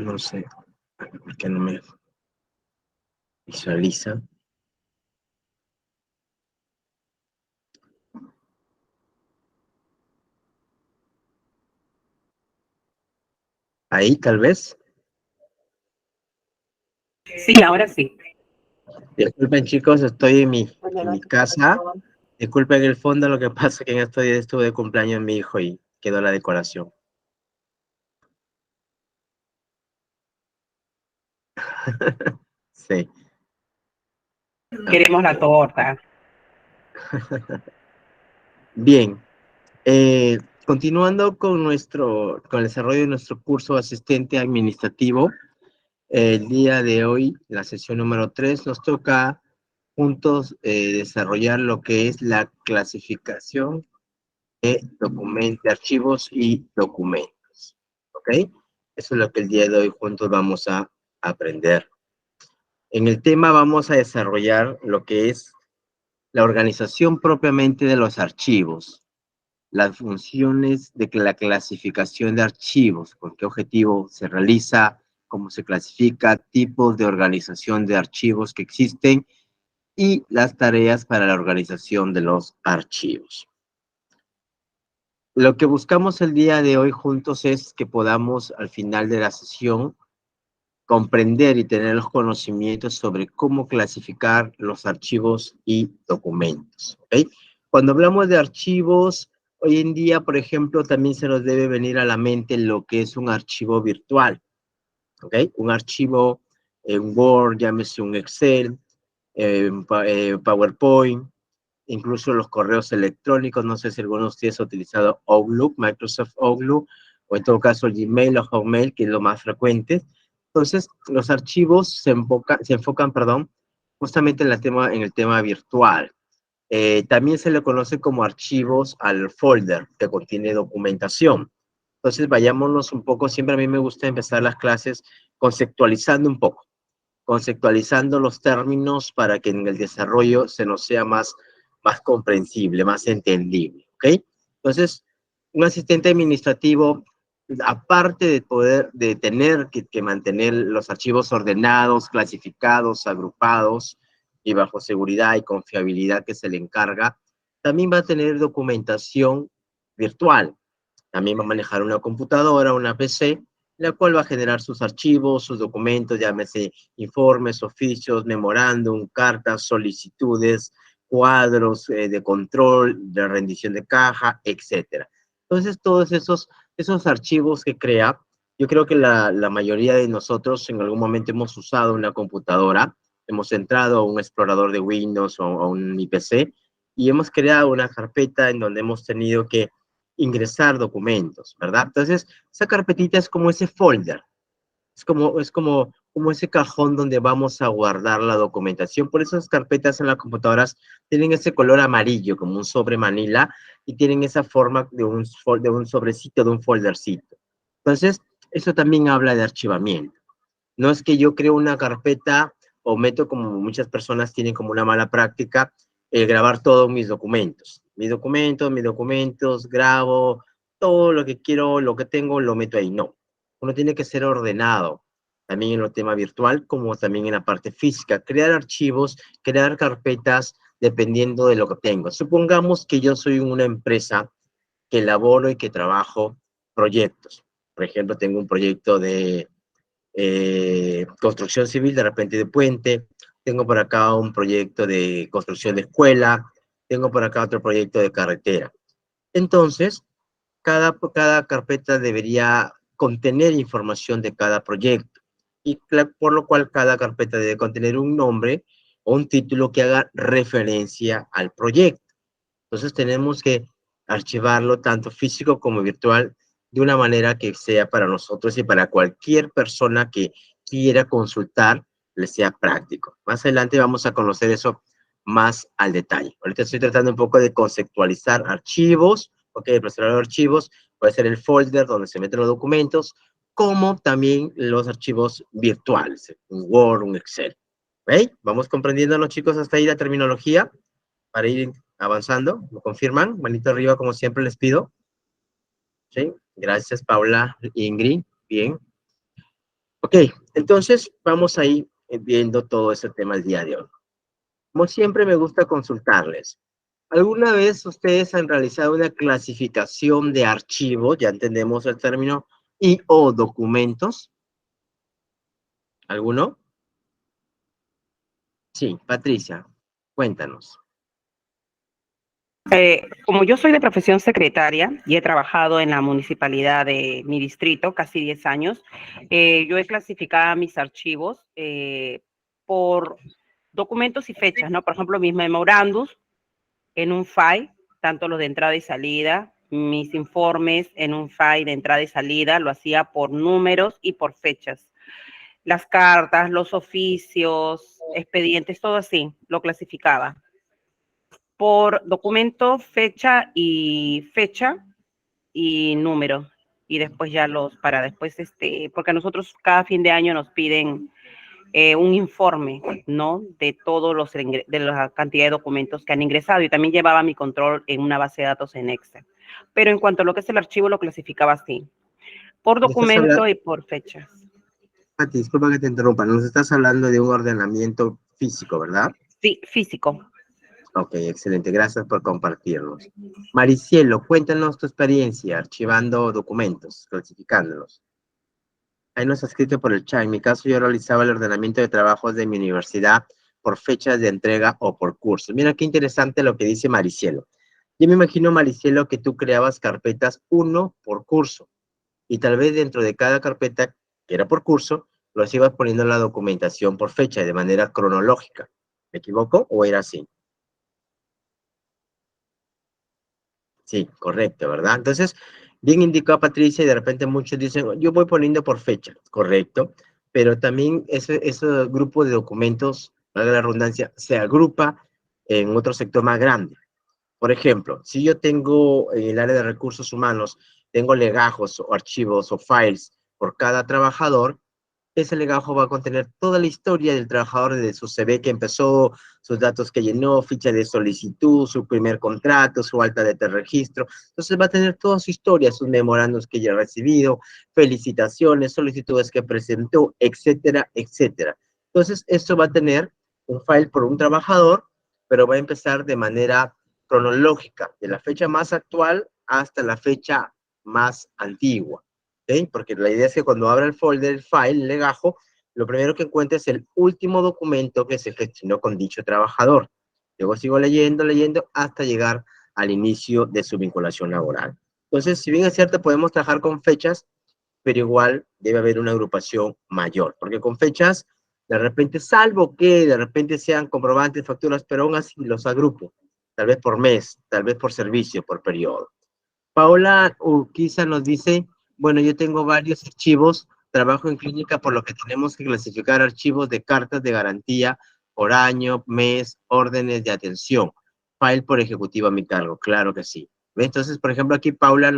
No sé, ¿por qué no me visualiza? Ahí, tal vez. Sí, ahora sí. Disculpen, chicos, estoy en mi casa. Disculpen el fondo, lo que pasa es que en estos días estuve de cumpleaños mi hijo y quedó la decoración. Sí. Queremos la torta. Bien, continuando con con el desarrollo de nuestro curso asistente administrativo, el día de hoy, la sesión número 3, nos toca juntos desarrollar lo que es la clasificación de documentos, de archivos y documentos. ¿Ok? Eso es lo que el día de hoy juntos vamos a aprender. En el tema vamos a desarrollar lo que es la organización propiamente de los archivos, las funciones de la clasificación de archivos, con qué objetivo se realiza, cómo se clasifica, tipos de organización de archivos que existen y las tareas para la organización de los archivos. Lo que buscamos el día de hoy juntos es que podamos al final de la sesión comprender y tener los conocimientos sobre cómo clasificar los archivos y documentos. ¿Okay? Cuando hablamos de archivos, hoy en día, por ejemplo, también se nos debe venir a la mente lo que es un archivo virtual. ¿Okay? Un archivo en Word, llámese un Excel, PowerPoint, incluso los correos electrónicos. No sé si alguno de ustedes ha utilizado Outlook, Microsoft Outlook, o en todo caso Gmail o Hotmail, que es lo más frecuente. Entonces, los archivos se enfocan, perdón, justamente en el tema virtual. También se le conoce como archivos al folder que contiene documentación. Entonces, vayámonos un poco, siempre a mí me gusta empezar las clases conceptualizando un poco, conceptualizando los términos para que en el desarrollo se nos sea más comprensible, más entendible, ¿ok? Entonces, un asistente administrativo, aparte de de tener que mantener los archivos ordenados, clasificados, agrupados y bajo seguridad y confiabilidad que se le encarga, también va a tener documentación virtual. También va a manejar una computadora, una PC, la cual va a generar sus archivos, sus documentos, llámese informes, oficios, memorándum, cartas, solicitudes, cuadros de control, de rendición de caja, etcétera. Entonces, todos esos archivos que crea, yo creo que la mayoría de nosotros en algún momento hemos usado una computadora, hemos entrado a un explorador de Windows o a un IPC y hemos creado una carpeta en donde hemos tenido que ingresar documentos, ¿verdad? Entonces, esa carpetita es como ese folder, como ese cajón donde vamos a guardar la documentación. Por eso las carpetas en las computadoras tienen ese color amarillo, como un sobre manila, y tienen esa forma de un sobrecito, de un foldercito. Entonces, eso también habla de archivamiento. No es que yo creo una carpeta o meto como muchas personas tienen como una mala práctica, grabar todos mis documentos. Mis documentos, grabo todo lo que quiero, lo que tengo, lo meto ahí. No, uno tiene que ser ordenado, también en el tema virtual como también en la parte física. Crear archivos, crear carpetas, dependiendo de lo que tengo. Supongamos que yo soy una empresa que elaboro y que trabajo proyectos. Por ejemplo, tengo un proyecto de construcción civil, de repente de puente, tengo por acá un proyecto de construcción de escuela, tengo por acá otro proyecto de carretera. Entonces, cada carpeta debería contener información de cada proyecto, y por lo cual cada carpeta debe contener un nombre o un título que haga referencia al proyecto. Entonces tenemos que archivarlo tanto físico como virtual de una manera que sea para nosotros y para cualquier persona que quiera consultar le sea práctico. Más adelante vamos a conocer eso más al detalle. Ahorita estoy tratando un poco de conceptualizar archivos, ok, el procesador de archivos puede ser el folder donde se meten los documentos, como también los archivos virtuales, un Word, un Excel. ¿Ok? ¿Vamos comprendiendo los chicos hasta ahí la terminología? Para ir avanzando, ¿me confirman? Manito arriba, como siempre les pido. ¿Sí? Gracias, Paula, Ingrid. Bien. Ok, entonces vamos a ir viendo todo ese tema el día de hoy. Como siempre me gusta consultarles. ¿Alguna vez ustedes han realizado una clasificación de archivos, ya entendemos el término, y o documentos? ¿Alguno? Sí, Patricia, cuéntanos. Como yo soy de profesión secretaria y he trabajado en la municipalidad de mi distrito casi 10 años, yo he clasificado mis archivos por documentos y fechas, ¿no? Por ejemplo, mis memorándums en un file, tanto los de entrada y salida, mis informes en un file de entrada y salida, lo hacía por números y por fechas. Las cartas, los oficios, expedientes, todo así, lo clasificaba por documento, fecha y número. Y después ya para después, porque a nosotros cada fin de año nos piden un informe, ¿no? De todos de la cantidad de documentos que han ingresado y también llevaba mi control en una base de datos en Excel. Pero en cuanto a lo que es el archivo, lo clasificaba así, por Me estás hablando, documento y por fechas. Pati, disculpa que te interrumpa, nos estás hablando de un ordenamiento físico, ¿verdad? Sí, físico. Ok, excelente, gracias por compartirlos. Maricielo, cuéntanos tu experiencia archivando documentos, clasificándolos. Ahí nos ha escrito por el chat. En mi caso, yo realizaba el ordenamiento de trabajos de mi universidad por fechas de entrega o por cursos. Mira qué interesante lo que dice Maricielo. Yo me imagino, Maricielo, que tú creabas carpetas uno por curso y tal vez dentro de cada carpeta que era por curso, los ibas poniendo la documentación por fecha de manera cronológica. ¿Me equivoco o era así? Sí, correcto, ¿verdad? Entonces, bien indicó Patricia y de repente muchos dicen, yo voy poniendo por fecha, correcto, pero también ese grupo de documentos, valga la redundancia, se agrupa en otro sector más grande. Por ejemplo, si yo tengo en el área de recursos humanos, tengo legajos o archivos o files por cada trabajador, ese legajo va a contener toda la historia del trabajador desde su CV que empezó, sus datos que llenó, ficha de solicitud, su primer contrato, su alta de registro. Entonces va a tener toda su historia, sus memorandos que ya ha recibido, felicitaciones, solicitudes que presentó, etcétera, etcétera. Entonces, esto va a tener un file por un trabajador, pero va a empezar de manera cronológica, de la fecha más actual hasta la fecha más antigua. ¿Okay? Porque la idea es que cuando abra el folder, el file, el legajo, lo primero que encuentre es el último documento que se gestionó con dicho trabajador. Luego sigo leyendo, leyendo, hasta llegar al inicio de su vinculación laboral. Entonces, si bien es cierto, podemos trabajar con fechas, pero igual debe haber una agrupación mayor, porque con fechas, de repente, salvo que de repente sean comprobantes, facturas, pero aún así los agrupo, tal vez por mes, tal vez por servicio, por periodo. Paola Urquiza nos dice, bueno, yo tengo varios archivos, trabajo en clínica, por lo que tenemos que clasificar archivos de cartas de garantía por año, mes, órdenes de atención, file por ejecutivo a mi cargo, claro que sí. Entonces, por ejemplo, aquí Paola,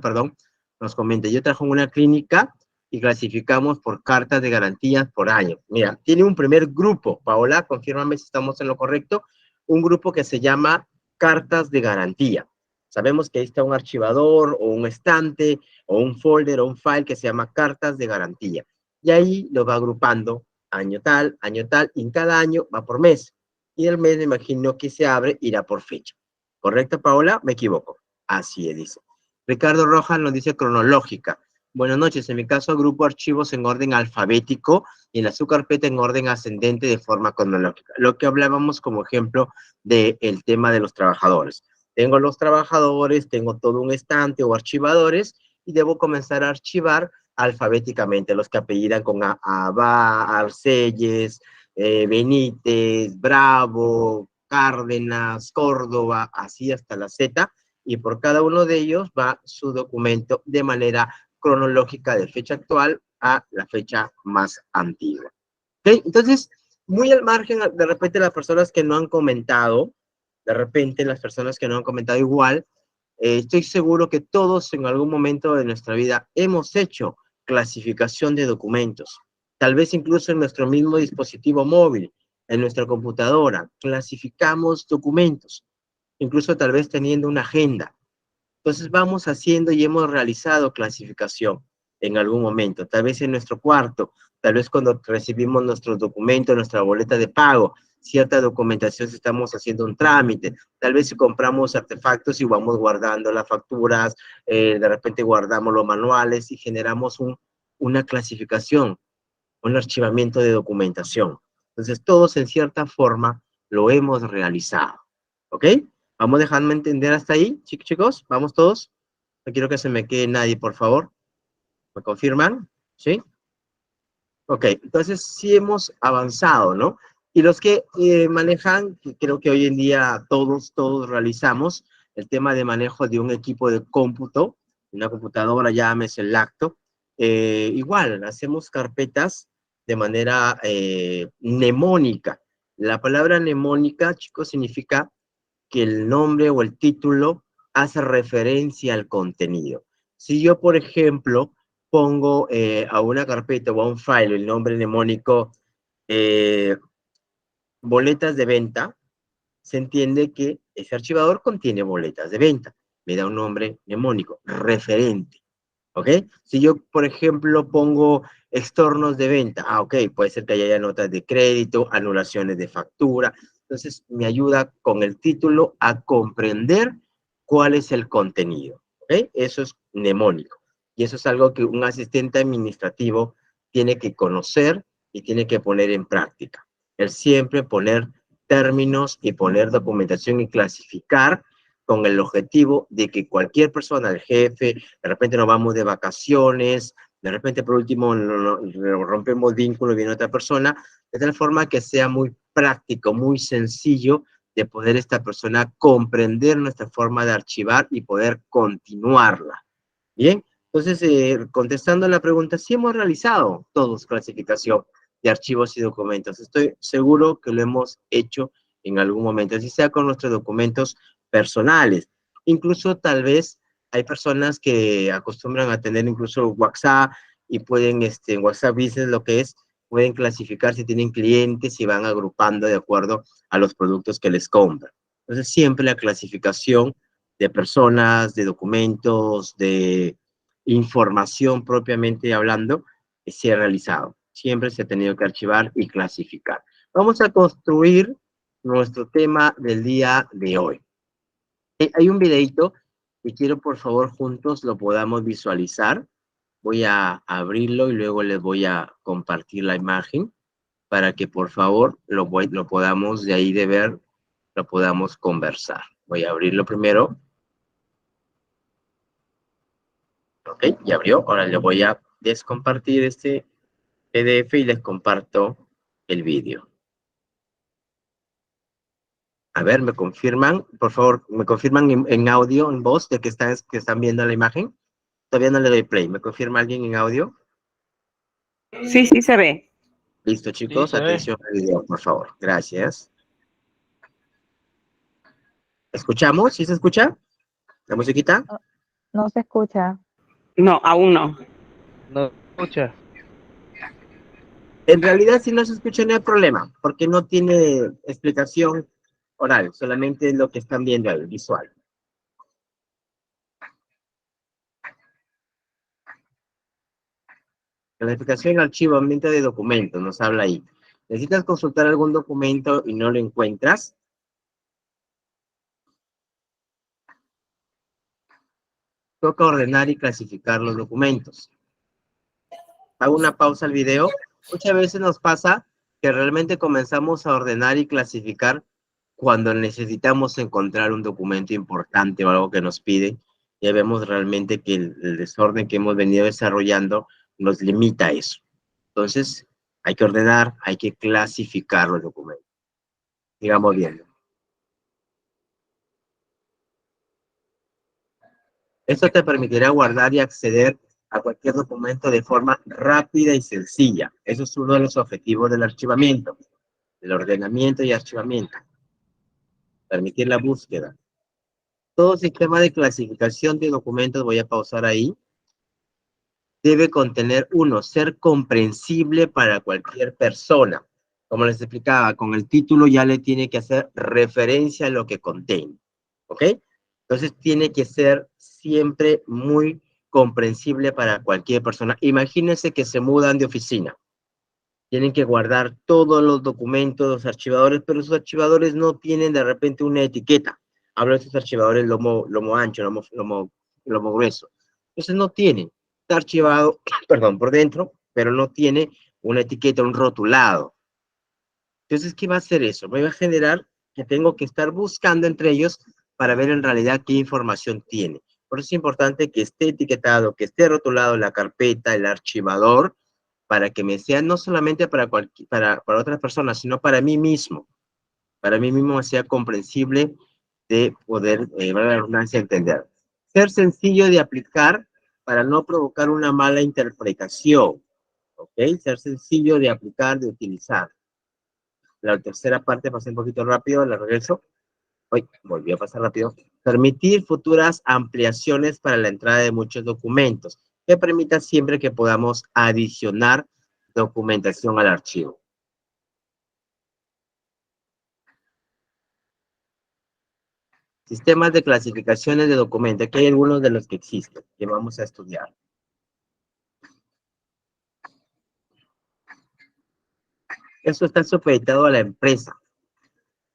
perdón, nos comenta, yo trabajo en una clínica y clasificamos por cartas de garantía por año. Mira, tiene un primer grupo, Paola, confírmame si estamos en lo correcto, un grupo que se llama cartas de garantía. Sabemos que ahí está un archivador o un estante o un folder o un file que se llama cartas de garantía. Y ahí lo va agrupando año tal, y en cada año va por mes. Y el mes, me imagino que se abre, irá por fecha. ¿Correcto, Paola? Me equivoco. Así es, dice. Ricardo Rojas nos dice cronológica. Buenas noches. En mi caso, agrupo archivos en orden alfabético y en la subcarpeta en orden ascendente de forma cronológica. Lo que hablábamos como ejemplo del tema de los trabajadores. Tengo los trabajadores, tengo todo un estante o archivadores y debo comenzar a archivar alfabéticamente los que apellidan con Abá, Arcelles, Benítez, Bravo, Cárdenas, Córdoba, así hasta la Z, y por cada uno de ellos va su documento de manera cronológica de fecha actual a la fecha más antigua. ¿Okay? Entonces, muy al margen, de repente las personas que no han comentado, de repente las personas que no han comentado igual, estoy seguro que todos en algún momento de nuestra vida hemos hecho clasificación de documentos, tal vez incluso en nuestro mismo dispositivo móvil, en nuestra computadora, clasificamos documentos, incluso tal vez teniendo una agenda. Entonces vamos haciendo y hemos realizado clasificación. en algún momento, tal vez en nuestro cuarto, tal vez cuando recibimos nuestros documentos, nuestra boleta de pago, cierta documentación si estamos haciendo un trámite, tal vez si compramos artefactos y vamos guardando las facturas, de repente guardamos los manuales y generamos una clasificación, un archivamiento de documentación. Entonces, todos en cierta forma lo hemos realizado. ¿Ok? ¿Vamos dejando entender hasta ahí, chicos? ¿Vamos todos? No quiero que se me quede nadie, por favor. ¿Me confirman? ¿Sí? Ok, entonces sí hemos avanzado, ¿no? Y los que manejan, que creo que hoy en día todos realizamos, el tema de manejo de un equipo de cómputo, una computadora, llámese el laptop, igual, hacemos carpetas de manera mnemónica. La palabra mnemónica, chicos, significa que el nombre o el título hace referencia al contenido. Si yo, por ejemplo, pongo a una carpeta o a un file el nombre mnemónico boletas de venta, se entiende que ese archivador contiene boletas de venta. Me da un nombre mnemónico, referente. ¿Ok? Si yo, por ejemplo, pongo extornos de venta, ok, puede ser que haya notas de crédito, anulaciones de factura. Entonces, me ayuda con el título a comprender cuál es el contenido. ¿Ok? Eso es mnemónico. Y eso es algo que un asistente administrativo tiene que conocer y tiene que poner en práctica. El siempre poner términos y poner documentación y clasificar con el objetivo de que cualquier persona, el jefe, de repente nos vamos de vacaciones, de repente por último rompemos vínculo y viene otra persona, de tal forma que sea muy práctico, muy sencillo de poder esta persona comprender nuestra forma de archivar y poder continuarla. Bien, entonces contestando la pregunta, sí hemos realizado todos clasificación de archivos y documentos. Estoy seguro que lo hemos hecho en algún momento, así sea con nuestros documentos personales. Incluso tal vez hay personas que acostumbran a tener incluso WhatsApp y pueden, en WhatsApp Business lo que es, pueden clasificar si tienen clientes y van agrupando de acuerdo a los productos que les compran. Entonces, siempre la clasificación de personas, de documentos, de información propiamente hablando, se ha realizado. Siempre se ha tenido que archivar y clasificar. Vamos a construir nuestro tema del día de hoy. Hay un videito y quiero por favor juntos lo podamos visualizar. Voy a abrirlo y luego les voy a compartir la imagen para que por favor lo podamos de ahí de ver, lo podamos conversar. Voy a abrirlo primero. Ok, ya abrió. Ahora le voy a descompartir este PDF y les comparto el vídeo. A ver, ¿me confirman? Por favor, ¿me confirman en audio, en voz, de que están viendo la imagen? Todavía no le doy play. ¿Me confirma alguien en audio? Sí, sí se ve. Listo, chicos. Atención al video, por favor. Gracias. ¿Escuchamos? ¿Sí se escucha? ¿La musiquita? No, no se escucha. No, aún no. No escucha. En realidad, si no se escucha, no hay problema, porque no tiene explicación oral, solamente es lo que están viendo ahí, visual. Clasificación, archivo, ambiente de documentos, nos habla ahí. ¿Necesitas consultar algún documento y no lo encuentras? Toca ordenar y clasificar los documentos. Hago una pausa al video. Muchas veces nos pasa que realmente comenzamos a ordenar y clasificar cuando necesitamos encontrar un documento importante o algo que nos piden. Ya vemos realmente que el desorden que hemos venido desarrollando nos limita a eso. Entonces, hay que ordenar, hay que clasificar los documentos. Sigamos viendo. Esto te permitirá guardar y acceder a cualquier documento de forma rápida y sencilla. Eso es uno de los objetivos del archivamiento, del ordenamiento y archivamiento. Permitir la búsqueda. Todo sistema de clasificación de documentos, voy a pausar ahí, debe contener ser comprensible para cualquier persona. Como les explicaba, con el título ya le tiene que hacer referencia a lo que contiene. ¿Ok? Entonces tiene que ser siempre muy comprensible para cualquier persona. Imagínense que se mudan de oficina. Tienen que guardar todos los documentos, los archivadores, pero esos archivadores no tienen de repente una etiqueta. Hablo de esos archivadores lomo ancho, lomo grueso. Entonces no tienen. Está archivado, perdón, por dentro, pero no tiene una etiqueta, un rotulado. Entonces, ¿qué va a hacer eso? Me va a generar que tengo que estar buscando entre ellos para ver en realidad qué información tiene. Por eso es importante que esté etiquetado, que esté rotulado la carpeta, el archivador, para que me sea no solamente para otras personas, sino para mí mismo. Para mí mismo sea comprensible de poder, valga la redundancia, entender. Ser sencillo de aplicar para no provocar una mala interpretación. ¿Ok? Ser sencillo de aplicar, de utilizar. La tercera parte, pasé un poquito rápido, la regreso. Hoy volví a pasar rápido. Permitir futuras ampliaciones para la entrada de muchos documentos, que permita siempre que podamos adicionar documentación al archivo. Sistemas de clasificaciones de documentos. Aquí hay algunos de los que existen, que vamos a estudiar. Eso está supeditado a la empresa.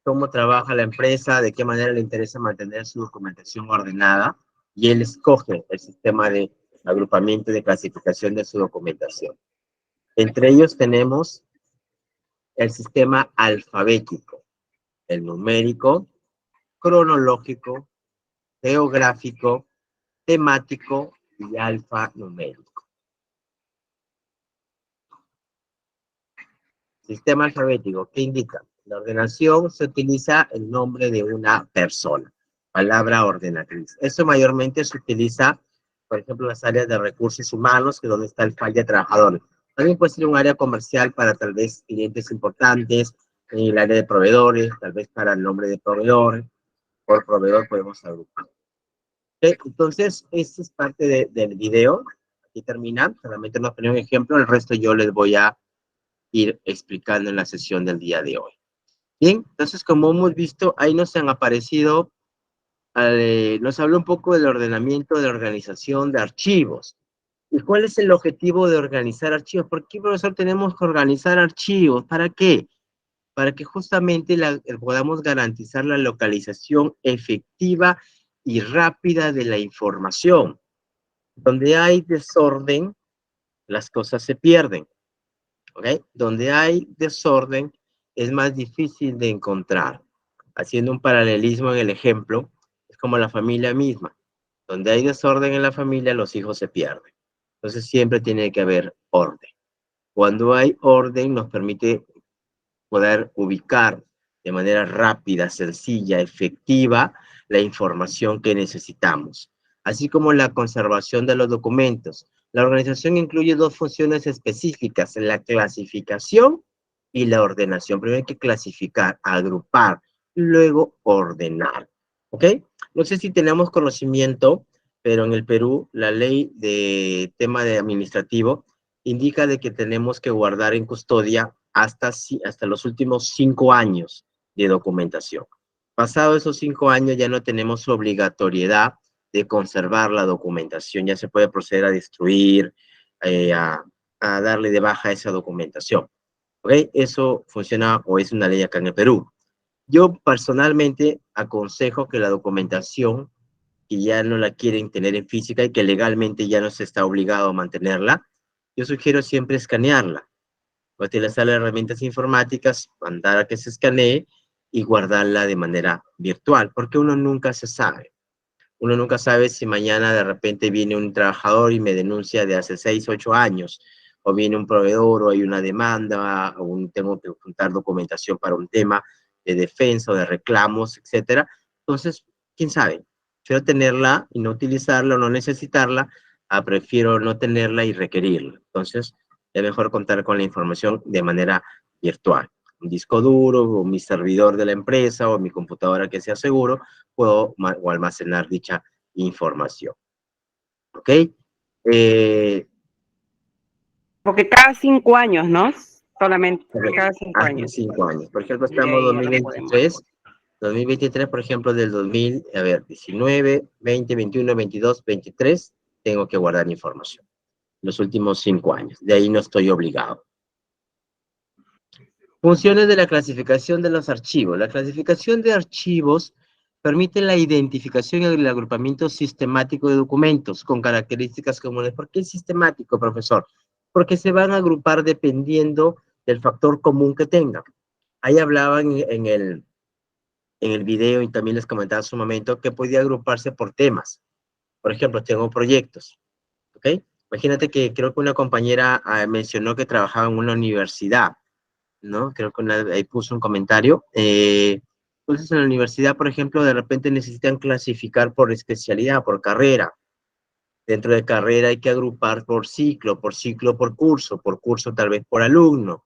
Cómo trabaja la empresa, de qué manera le interesa mantener su documentación ordenada, y él escoge el sistema de agrupamiento y de clasificación de su documentación. Entre ellos tenemos el sistema alfabético, el numérico, cronológico, geográfico, temático y alfanumérico. Sistema alfabético, ¿qué indica? La ordenación se utiliza el nombre de una persona, palabra ordenatriz. Eso mayormente se utiliza, por ejemplo, en las áreas de recursos humanos, que es donde está el file de trabajadores. También puede ser un área comercial para tal vez clientes importantes, en el área de proveedores, tal vez para el nombre de proveedor, por proveedor podemos agrupar. ¿Okay? Entonces, esta es parte del video. Aquí termina, solamente nos ponemos un ejemplo, el resto yo les voy a ir explicando en la sesión del día de hoy. Bien, entonces como hemos visto, ahí nos han aparecido, nos habló un poco del ordenamiento, de organización de archivos. ¿Y cuál es el objetivo de organizar archivos? ¿Por qué, profesor, tenemos que organizar archivos? ¿Para qué? Para que justamente podamos garantizar la localización efectiva y rápida de la información. Donde hay desorden, las cosas se pierden. ¿Ok? Donde hay desorden, es más difícil de encontrar. Haciendo un paralelismo en el ejemplo, es como la familia misma. Donde hay desorden en la familia, los hijos se pierden. Entonces siempre tiene que haber orden. Cuando hay orden, nos permite poder ubicar de manera rápida, sencilla, efectiva, la información que necesitamos. Así como la conservación de los documentos. La organización incluye dos funciones específicas, la clasificación y la ordenación. Primero hay que clasificar, agrupar, luego ordenar. ¿Ok? No sé si tenemos conocimiento, pero en el Perú la ley de tema de administrativo indica de que tenemos que guardar en custodia hasta los últimos 5 años de documentación. Pasado esos 5 años ya no tenemos obligatoriedad de conservar la documentación, ya se puede proceder a destruir, a darle de baja esa documentación. ¿Ok? Eso funciona o es una ley acá en el Perú. Yo personalmente aconsejo que la documentación que ya no la quieren tener en física y que legalmente ya no se está obligado a mantenerla, yo sugiero siempre escanearla. Utilizar las herramientas informáticas, mandar a que se escanee y guardarla de manera virtual, porque uno nunca se sabe. Uno nunca sabe si mañana de repente viene un trabajador y me denuncia de hace 6, 8 años, o viene un proveedor, o hay una demanda, o tengo que juntar documentación para un tema de defensa o de reclamos, etcétera. Entonces, quién sabe, prefiero tenerla y no utilizarla o no necesitarla, prefiero no tenerla y requerirla. Entonces, es mejor contar con la información de manera virtual. Un disco duro, o mi servidor de la empresa, o mi computadora que sea seguro, puedo almacenar dicha información. ¿Ok? Porque cada 5 años, ¿no? Solamente cada 5 hasta años. 5 años. Por ejemplo, Y de estamos ahí ya lo podemos. 2023, por ejemplo, del 2000, a ver, 19, 20, 21, 22, 23, tengo que guardar información. Los últimos 5 años. De ahí no estoy obligado. Funciones de la clasificación de los archivos. La clasificación de archivos permite la identificación y el agrupamiento sistemático de documentos con características comunes. ¿Por qué sistemático, profesor? Porque se van a agrupar dependiendo del factor común que tengan. Ahí hablaban en el video y también les comentaba hace un momento que podía agruparse por temas. Por ejemplo, tengo proyectos, ¿ok? Imagínate que creo que una compañera mencionó que trabajaba en una universidad, ¿no? Creo que ahí puso un comentario. Entonces, en la universidad, por ejemplo, de repente necesitan clasificar por especialidad, por carrera. Dentro de carrera hay que agrupar por ciclo por curso tal vez por alumno.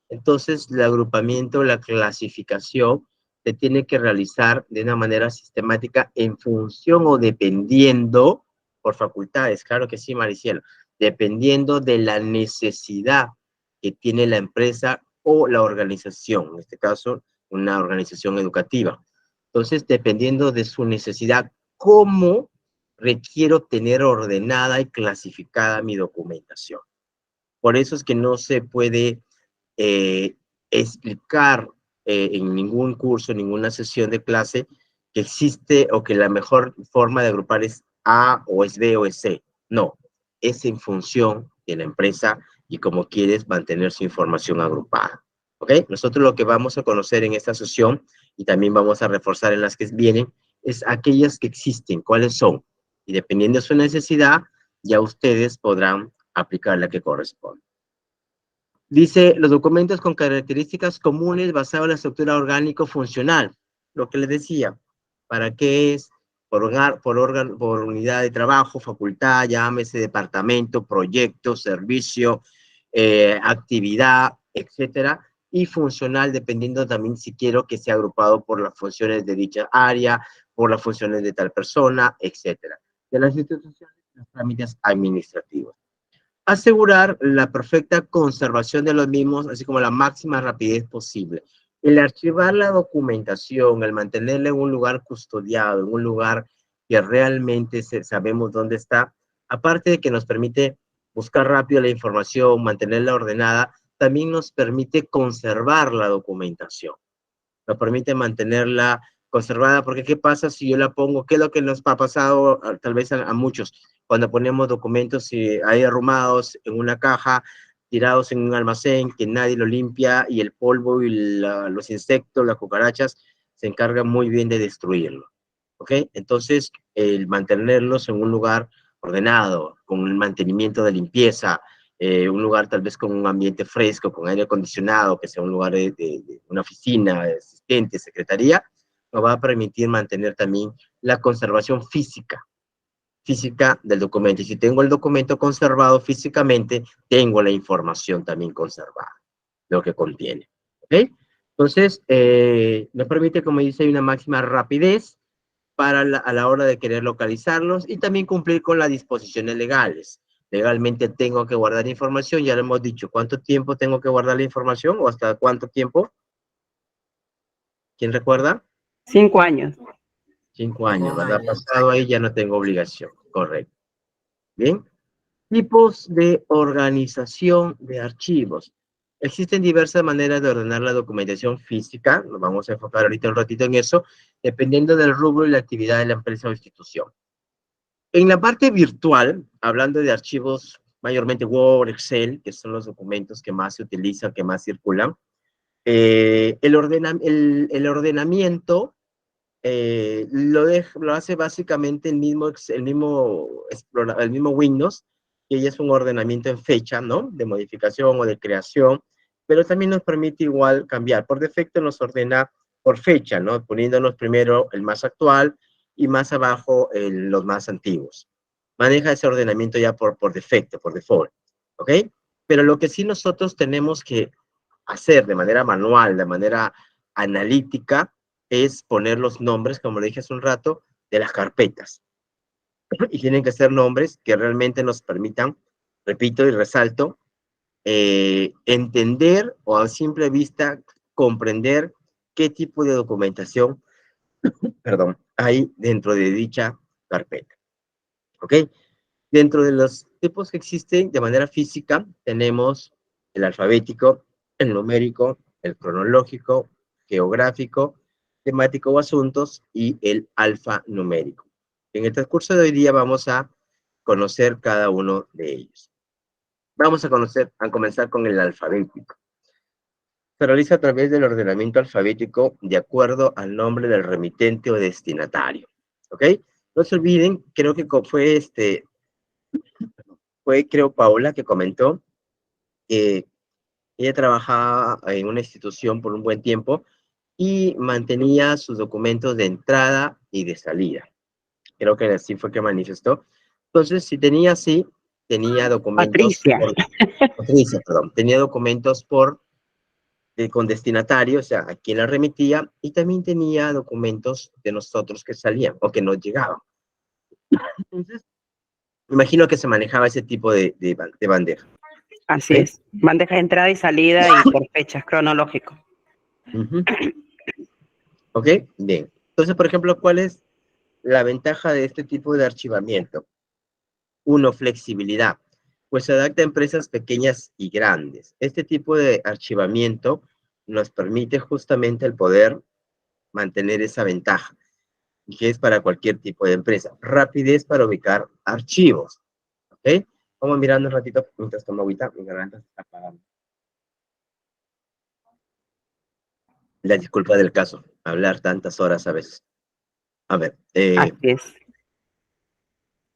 Entonces, el agrupamiento, la clasificación, se tiene que realizar de una manera sistemática en función o dependiendo, por facultades, claro que sí, Maricielo, dependiendo de la necesidad que tiene la empresa o la organización, en este caso, una organización educativa. Entonces, dependiendo de su necesidad, ¿cómo requiero tener ordenada y clasificada mi documentación? Por eso es que no se puede explicar en ningún curso, en ninguna sesión de clase, que existe o que la mejor forma de agrupar es A o es B o es C. No, es en función de la empresa y como quieres mantener su información agrupada. ¿Ok? Nosotros lo que vamos a conocer en esta sesión y también vamos a reforzar en las que vienen es aquellas que existen, cuáles son. Y dependiendo de su necesidad, ya ustedes podrán aplicar la que corresponde. Dice, los documentos con características comunes basados en la estructura orgánico-funcional. Lo que les decía, ¿para qué es? Por unidad de trabajo, facultad, llámese departamento, proyecto, servicio, actividad, etcétera. Y funcional, dependiendo también si quiero que sea agrupado por las funciones de dicha área, por las funciones de tal persona, etcétera. De las instituciones, los trámites administrativos. Asegurar la perfecta conservación de los mismos, así como la máxima rapidez posible. El archivar la documentación, el mantenerla en un lugar custodiado, en un lugar que realmente sabemos dónde está, aparte de que nos permite buscar rápido la información, mantenerla ordenada, también nos permite conservar la documentación. Nos permite mantenerla conservada, porque ¿qué pasa si yo la pongo? ¿Qué es lo que nos ha pasado tal vez a muchos? Cuando ponemos documentos ahí arrumados en una caja, tirados en un almacén, que nadie lo limpia, y el polvo y los insectos, las cucarachas, se encargan muy bien de destruirlo. ¿Ok? Entonces, el mantenerlos en un lugar ordenado, con un mantenimiento de limpieza, un lugar tal vez con un ambiente fresco, con aire acondicionado, que sea un lugar de una oficina, de asistente, secretaría, nos va a permitir mantener también la conservación física del documento. Y si tengo el documento conservado físicamente, tengo la información también conservada, lo que contiene. ¿Ok? Entonces, nos permite, como dice, una máxima rapidez a la hora de querer localizarlos y también cumplir con las disposiciones legales. Legalmente tengo que guardar información, ya lo hemos dicho. ¿Cuánto tiempo tengo que guardar la información o hasta cuánto tiempo? ¿Quién recuerda? 5 años. 5 años, ¿verdad? Pasado ahí ya no tengo obligación, correcto. Bien. Tipos de organización de archivos. Existen diversas maneras de ordenar la documentación física, nos vamos a enfocar ahorita un ratito en eso, dependiendo del rubro y la actividad de la empresa o institución. En la parte virtual, hablando de archivos mayormente Word, Excel, que son los documentos que más se utilizan, que más circulan, el ordenamiento lo hace básicamente el mismo Windows, que ya es un ordenamiento en fecha, ¿no? De modificación o de creación, pero también nos permite igual cambiar. Por defecto nos ordena por fecha, ¿no? Poniéndonos primero el más actual y más abajo los más antiguos. Maneja ese ordenamiento ya por defecto, por default, ¿ok? Pero lo que sí nosotros tenemos que hacer de manera manual, de manera analítica, es poner los nombres, como le dije hace un rato, de las carpetas. Y tienen que ser nombres que realmente nos permitan, repito y resalto, entender o a simple vista comprender qué tipo de documentación, hay dentro de dicha carpeta. ¿Ok? Dentro de los tipos que existen de manera física, tenemos el alfabético, el numérico, el cronológico, geográfico, temático o asuntos y el alfanumérico. En el transcurso de hoy día vamos a conocer cada uno de ellos. Vamos a comenzar con el alfabético. Se realiza a través del ordenamiento alfabético de acuerdo al nombre del remitente o destinatario. ¿Ok? No se olviden, creo que fue creo Paola que comentó que ella trabajaba en una institución por un buen tiempo y mantenía sus documentos de entrada y de salida. Creo que así fue que manifestó. Entonces, si tenía así, tenía documentos Patricia. Patricia, perdón, tenía documentos con destinatario, o sea, a quien la remitía, y también tenía documentos de nosotros que salían o que nos llegaban. Entonces, imagino que se manejaba ese tipo de bandeja. Así ¿Ok? es. Bandeja de entrada y salida y por fechas, cronológico. ¿Ok? Bien. Entonces, por ejemplo, ¿cuál es la ventaja de este tipo de archivamiento? Uno, flexibilidad. Pues se adapta a empresas pequeñas y grandes. Este tipo de archivamiento nos permite justamente el poder mantener esa ventaja, que es para cualquier tipo de empresa. Rapidez para ubicar archivos. ¿Ok? Vamos mirando un ratito mientras tomo agüita. Mi garganta se está apagando. La disculpa del caso, hablar tantas horas a veces. A ver, Así es.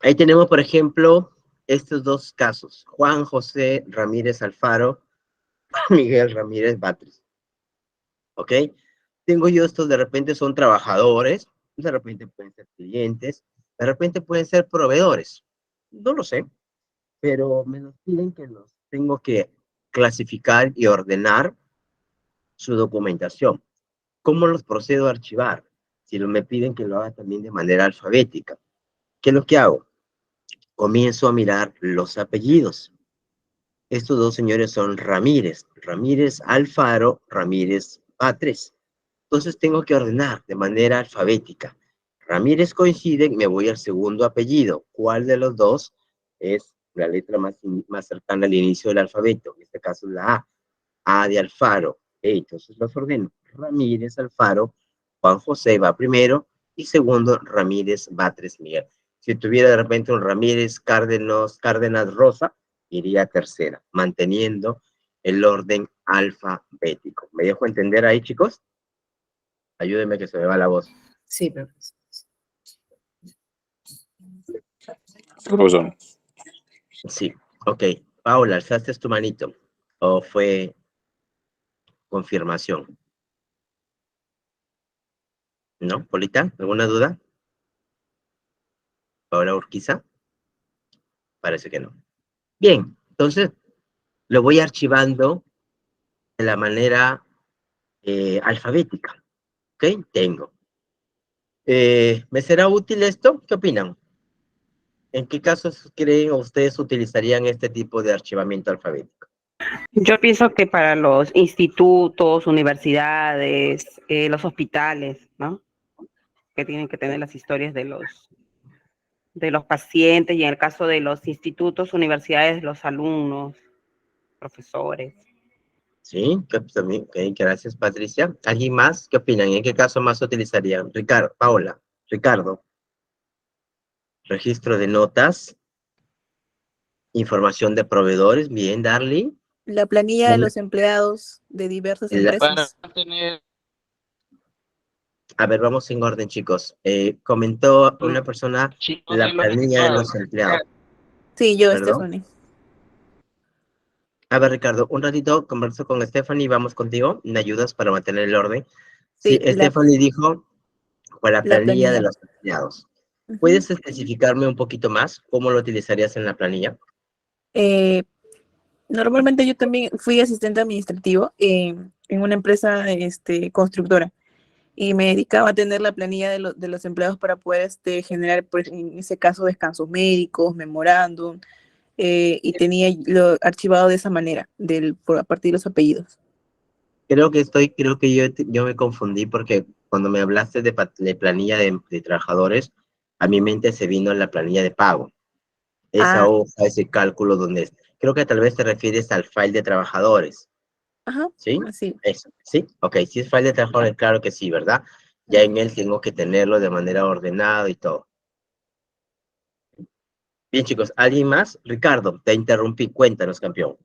ahí tenemos, por ejemplo, estos dos casos. Juan José Ramírez Alfaro, Miguel Ramírez Batres. ¿Ok? Tengo yo estos, de repente son trabajadores, de repente pueden ser clientes, de repente pueden ser proveedores. No lo sé, pero me nos piden que los tengo que clasificar y ordenar su documentación. ¿Cómo los procedo a archivar? Si me piden que lo haga también de manera alfabética. ¿Qué es lo que hago? Comienzo a mirar los apellidos. Estos dos señores son Ramírez, Ramírez Alfaro, Ramírez Batres. Entonces tengo que ordenar de manera alfabética. Ramírez coincide, me voy al segundo apellido. ¿Cuál de los dos es la letra más cercana al inicio del alfabeto? En este caso es la A. A de Alfaro. Entonces los ordeno. Ramírez Alfaro, Juan José va primero y segundo Ramírez Batres Miguel. Si tuviera de repente un Ramírez Cárdenas Rosa, iría tercera, manteniendo el orden alfabético. ¿Me dejo entender ahí, chicos? Ayúdenme que se me va la voz. Sí, profesor. Profesor. Sí, ok. Paula, ¿alzaste tu manito? ¿O fue confirmación? ¿No, Polita? ¿Alguna duda? ¿Paula Urquiza? Parece que no. Bien, entonces lo voy archivando de la manera alfabética. ¿Ok? Tengo. ¿Me será útil esto? ¿Qué opinan? ¿En qué casos creen ustedes utilizarían este tipo de archivamiento alfabético? Yo pienso que para los institutos, universidades, los hospitales, ¿no? Que tienen que tener las historias de los pacientes y en el caso de los institutos, universidades, los alumnos, profesores. Sí, también, okay, gracias, Patricia. ¿Alguien más? ¿Qué opinan? ¿En qué caso más utilizarían? Ricardo, Paola, Ricardo. Registro de notas, información de proveedores, bien, Darly. La planilla de los empleados de diversas Para empresas. tener A ver, vamos en orden, chicos. Comentó una persona chicos la de los planilla de empleados. los empleados. Sí, yo, ¿Perdón? Stephanie. A ver, Ricardo, un ratito converso con Stephanie y vamos contigo. ¿Me ayudas para mantener el orden? Sí, Sí, Stephanie dijo con la la planilla de planilla. los empleados. Ujú. ¿Puedes especificarme un poquito más cómo lo utilizarías en la planilla? Eh, Normalmente yo también fui asistente administrativo en una empresa constructora y me dedicaba a tener la planilla de los empleados para poder generar, pues, en ese caso, descansos médicos, memorándum, y tenía lo archivado de esa manera, a partir de los apellidos. Creo que yo me confundí porque cuando me hablaste de planilla de trabajadores, a mi mente se vino la planilla de pago. esa hoja, ese cálculo donde creo que tal vez te refieres al file de trabajadores, Ajá, ¿sí? así. Eso, ¿sí? Ok, si es file de trabajadores, claro que sí, ¿verdad? Ya en él tengo que tenerlo de manera ordenada y todo. Bien, chicos, ¿alguien más? Ricardo, te interrumpí, cuéntanos, campeón.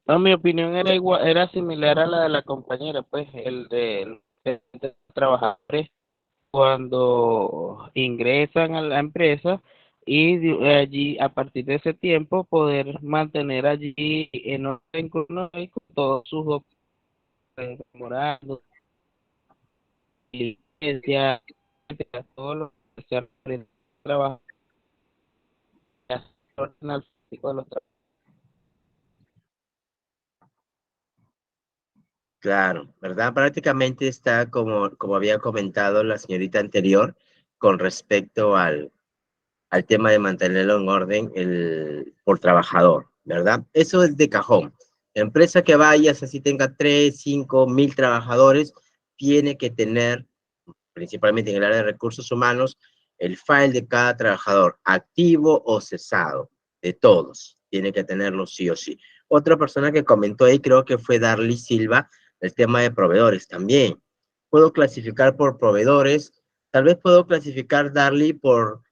No, mi opinión era igual, era similar a la de la compañera, pues, el de los trabajadores cuando ingresan a la empresa y allí, a partir de ese tiempo, poder mantener allí en orden económico todos sus documentos morales, licencia, todo lo que se aprende en el trabajo, orden alfabético de los trabajadores. Claro, ¿verdad? Prácticamente está como había comentado la señorita anterior con respecto al tema de mantenerlo en orden por trabajador, ¿verdad? Eso es de cajón. La empresa que vayas, así tenga 3, 5 mil trabajadores, tiene que tener, principalmente en el área de recursos humanos, el file de cada trabajador, activo o cesado, de todos. Tiene que tenerlo sí o sí. Otra persona que comentó ahí, creo que fue Darly Silva, el tema de proveedores también. Puedo clasificar por proveedores, tal vez puedo clasificar Darly por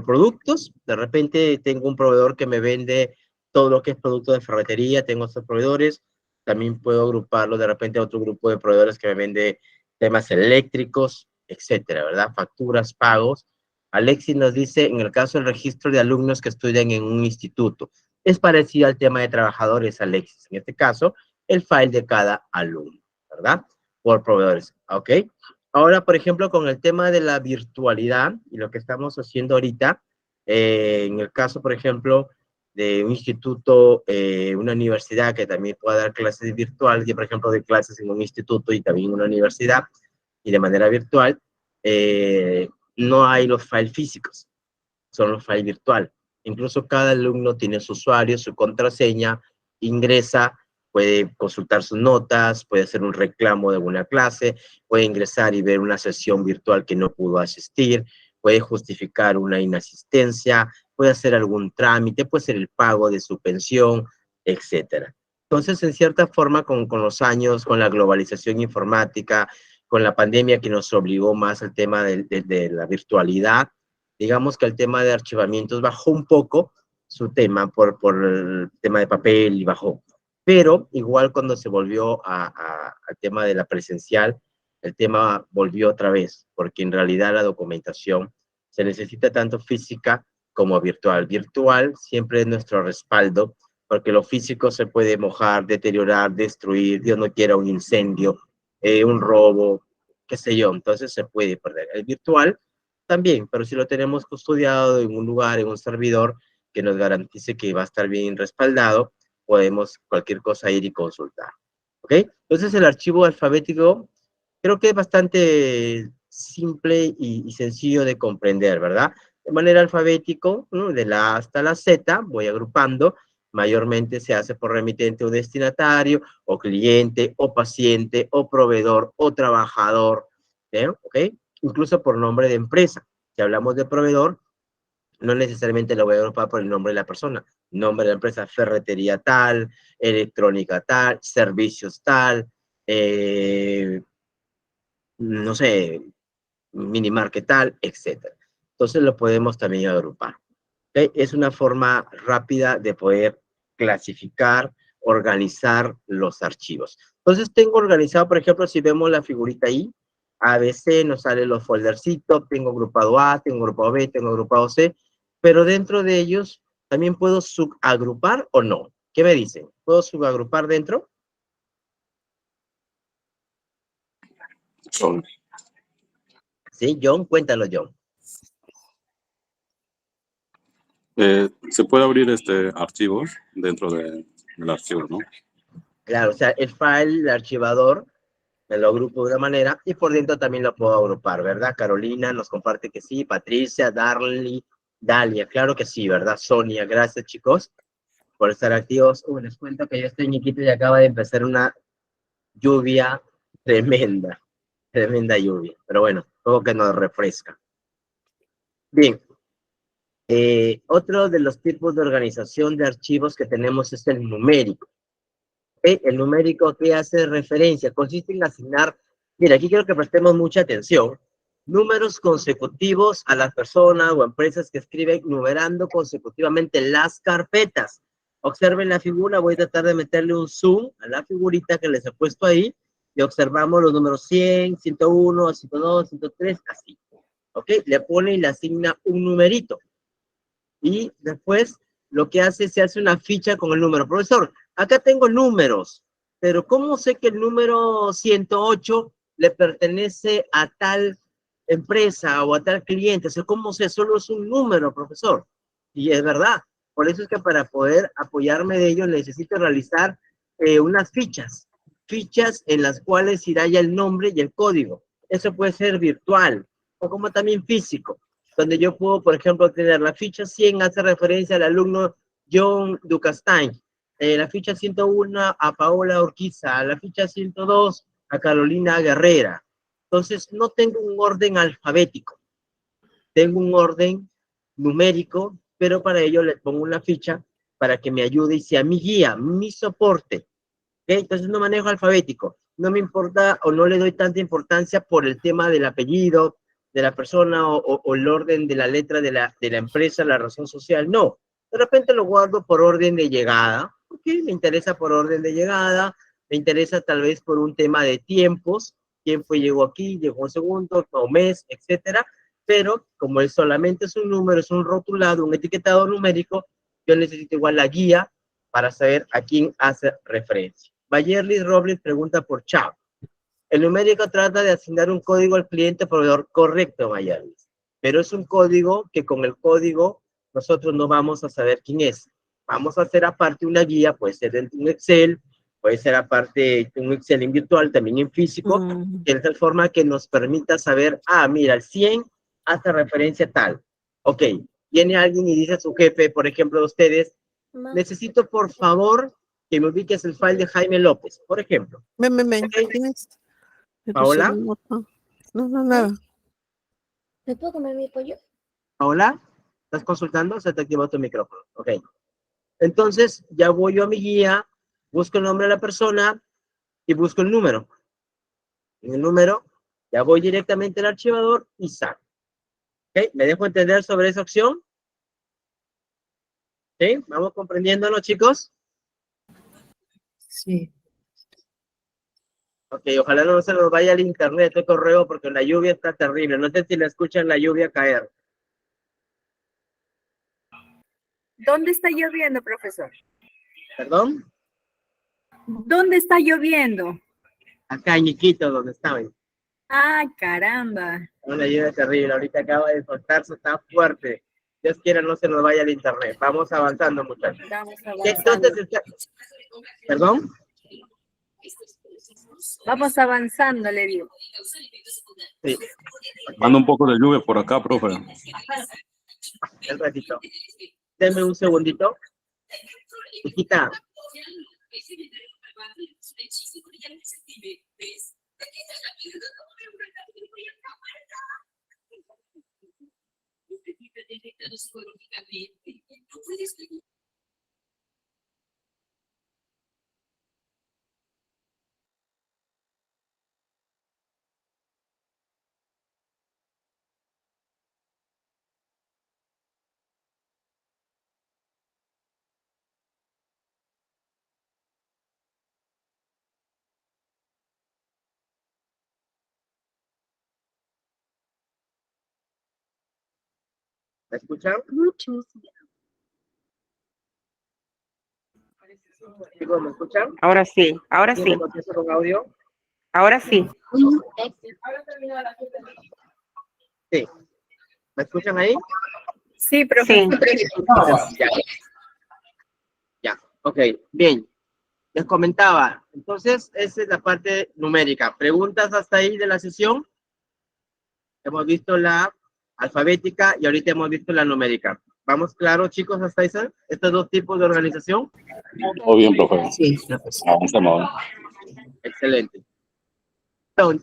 productos. De repente tengo un proveedor que me vende todo lo que es producto de ferretería, tengo otros proveedores. También puedo agruparlo de repente a otro grupo de proveedores que me vende temas eléctricos, etcétera, ¿verdad? Facturas, pagos. Alexis nos dice, en el caso del registro de alumnos que estudian en un instituto, es parecido al tema de trabajadores, Alexis. En este caso, el file de cada alumno, ¿verdad? Por proveedores, ¿ok? Ahora, por ejemplo, con el tema de la virtualidad y lo que estamos haciendo ahorita, en el caso, por ejemplo, de un instituto, una universidad que también pueda dar clases virtuales, yo, por ejemplo, doy clases en un instituto y también en una universidad, y de manera virtual, no hay los files físicos, son los files virtuales. Incluso cada alumno tiene su usuario, su contraseña, ingresa, puede consultar sus notas, puede hacer un reclamo de alguna clase, puede ingresar y ver una sesión virtual que no pudo asistir, puede justificar una inasistencia, puede hacer algún trámite, puede ser el pago de su pensión, etcétera. Entonces, en cierta forma, con los años, con la globalización informática, con la pandemia que nos obligó más al tema de la virtualidad, digamos que el tema de archivamientos bajó un poco su tema por el tema de papel y bajó. Pero igual cuando se volvió al tema de la presencial, el tema volvió otra vez, porque en realidad la documentación se necesita tanto física como virtual. Virtual siempre es nuestro respaldo, porque lo físico se puede mojar, deteriorar, destruir, Dios no quiera un incendio, un robo, qué sé yo, entonces se puede perder. El virtual también, pero si lo tenemos custodiado en un lugar, en un servidor que nos garantice que va a estar bien respaldado, podemos cualquier cosa ir y consultar. ¿Ok? Entonces el archivo alfabético creo que es bastante simple y sencillo de comprender, ¿verdad? De manera alfabético, ¿no? De la A hasta la Z, voy agrupando, mayormente se hace por remitente o destinatario, o cliente, o paciente, o proveedor, o trabajador, ¿ok? Incluso por nombre de empresa. Si hablamos de proveedor, no necesariamente lo voy a agrupar por el nombre de la persona. Nombre de la empresa, ferretería tal, electrónica tal, servicios tal, no sé, mini market tal, etc. Entonces lo podemos también agrupar. ¿Okay? Es una forma rápida de poder clasificar, organizar los archivos. Entonces tengo organizado, por ejemplo, si vemos la figurita ahí, ABC, nos salen los foldercitos, tengo agrupado A, tengo agrupado B, tengo agrupado C, pero dentro de ellos también puedo subagrupar o no. ¿Qué me dicen? ¿Puedo subagrupar dentro? Son. Sí, John, cuéntalo, John. Se puede abrir archivos dentro del archivo, ¿no? Claro, o sea, el file, el archivador, me lo agrupo de una manera y por dentro también lo puedo agrupar, ¿verdad? Carolina nos comparte que sí, Patricia, Darly, Dalia, claro que sí, ¿verdad? Sonia, gracias chicos por estar activos. Les cuento que yo estoy en Iquitos y acaba de empezar una lluvia tremenda, tremenda lluvia, pero bueno, Luego que nos refresca. Bien. Otro de los tipos de organización de archivos que tenemos es el numérico. El numérico, ¿qué hace referencia? Consiste en asignar, mira, aquí quiero que prestemos mucha atención, números consecutivos a las personas o empresas que escriben numerando consecutivamente las carpetas. Observen la figura, voy a tratar de meterle un zoom a la figurita que les he puesto ahí y observamos los números 100, 101, 102, 103, así. ¿Ok? Le pone y le asigna un numerito. Y después lo que hace, se hace una ficha con el número. Profesor, acá tengo números, pero ¿cómo sé que el número 108 le pertenece a tal empresa o a tal cliente? O sea, ¿cómo sé? Solo es un número, profesor. Y es verdad. Por eso es que para poder apoyarme de ello necesito realizar unas fichas en las cuales irá ya el nombre y el código. Eso puede ser virtual o como también físico, donde yo puedo, por ejemplo, tener la ficha 100, hace referencia al alumno John Ducastain, la ficha 101 a Paola Urquiza, la ficha 102 a Carolina Guerrera. Entonces, no tengo un orden alfabético, tengo un orden numérico, pero para ello le pongo una ficha para que me ayude y sea mi guía, mi soporte. ¿Okay? Entonces, no manejo alfabético. No me importa o no le doy tanta importancia por el tema del apellido, de la persona o el orden de la letra de la empresa, la razón social, no. De repente lo guardo por orden de llegada, porque me interesa por orden de llegada, me interesa tal vez por un tema de tiempos, quién fue, llegó aquí, llegó un segundo, o mes, etcétera, pero como él solamente es un número, es un rotulado, un etiquetado numérico, yo necesito igual la guía para saber a quién hace referencia. Mayerlis Robles pregunta por Chao. El numérico trata de asignar un código al cliente proveedor correcto, Mayerlis, pero es un código que con el código nosotros no vamos a saber quién es. Vamos a hacer aparte una guía, puede ser dentro de un Excel, puede ser aparte un Excel en virtual, también en físico, de tal forma que nos permita saber, mira, el 100 hace referencia a tal. Ok, viene alguien y dice a su jefe, por ejemplo, a ustedes, necesito por favor que me ubiques el file de Jaime López, por ejemplo. Ven. Okay. ¿Quién es? ¿Paola? No, nada. ¿Me puedo comer mi pollo? ¿Paola? ¿Estás consultando? Se te activó tu micrófono. Ok. Entonces, ya voy yo a mi guía, busco el nombre de la persona y busco el número. En el número, ya voy directamente al archivador y saco. ¿Ok? ¿Me dejo entender sobre esa opción? ¿Sí? ¿Vamos comprendiéndolo, chicos? Sí. Ok, ojalá no se nos vaya el internet, el correo, porque la lluvia está terrible. No sé si la escuchan la lluvia caer. ¿Dónde está lloviendo, profesor? ¿Perdón? ¿Dónde está lloviendo? Acá en Iquitos, donde estaban. ¡Ah, caramba! Una lluvia terrible. Ahorita acaba de soltarse, está fuerte. Dios quiera no se nos vaya el internet. Vamos avanzando, muchachos. Vamos Entonces, ¿perdón? Vamos avanzando, le digo. Sí. Manda un poco de lluvia por acá, profe. Un ratito. Denme un segundito. Chiquita. ¿Me escuchan? Chicos, ¿me escuchan? Ahora sí, ahora sí, ¿Tiene contexto con audio? ahora sí. Sí. ¿Me escuchan ahí? Sí, profesor. Sí. Ya, ok, bien. Les comentaba, entonces, esa es la parte numérica. ¿Preguntas hasta ahí de la sesión? Hemos visto la alfabética y ahorita hemos visto la numérica. ¿Vamos claros, chicos, hasta esa? Estos dos tipos de organización. Todo bien, profe. Sí. Avanzamos. Excelente.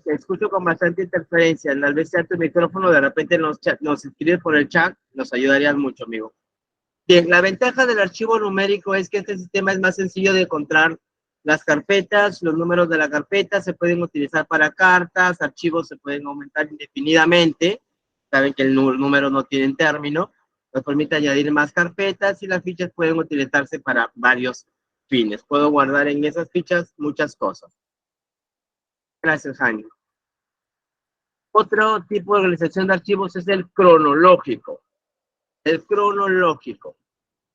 Te escucho con bastante interferencia. Tal vez sea tu micrófono, de repente nos escribes por el chat, nos ayudarías mucho, amigo. Bien, la ventaja del archivo numérico es que este sistema es más sencillo de encontrar. Las carpetas, los números de la carpeta se pueden utilizar para cartas, archivos se pueden aumentar indefinidamente. Saben que el número no tiene término. Nos permite añadir más carpetas y las fichas pueden utilizarse para varios fines. Puedo guardar en esas fichas muchas cosas. Gracias, Jaime. Otro tipo de organización de archivos es el cronológico. El cronológico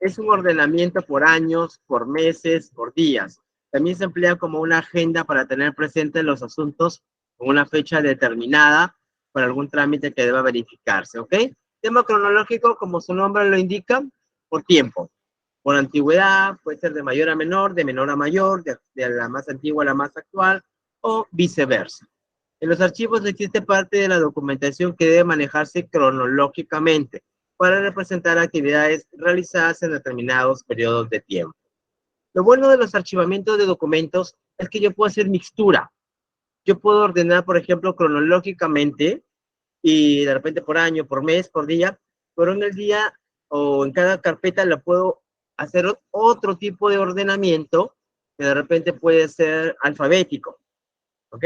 es un ordenamiento por años, por meses, por días. También se emplea como una agenda para tener presentes los asuntos con una fecha determinada por algún trámite que deba verificarse, ¿ok? Tema cronológico, como su nombre lo indica, por tiempo. Por antigüedad, puede ser de mayor a menor, de menor a mayor, de la más antigua a la más actual, o viceversa. En los archivos existe parte de la documentación que debe manejarse cronológicamente para representar actividades realizadas en determinados periodos de tiempo. Lo bueno de los archivamientos de documentos es que yo puedo hacer mixtura. Yo puedo ordenar, por ejemplo, cronológicamente y de repente por año, por mes, por día, pero en el día o en cada carpeta la puedo hacer otro tipo de ordenamiento que de repente puede ser alfabético, ¿ok?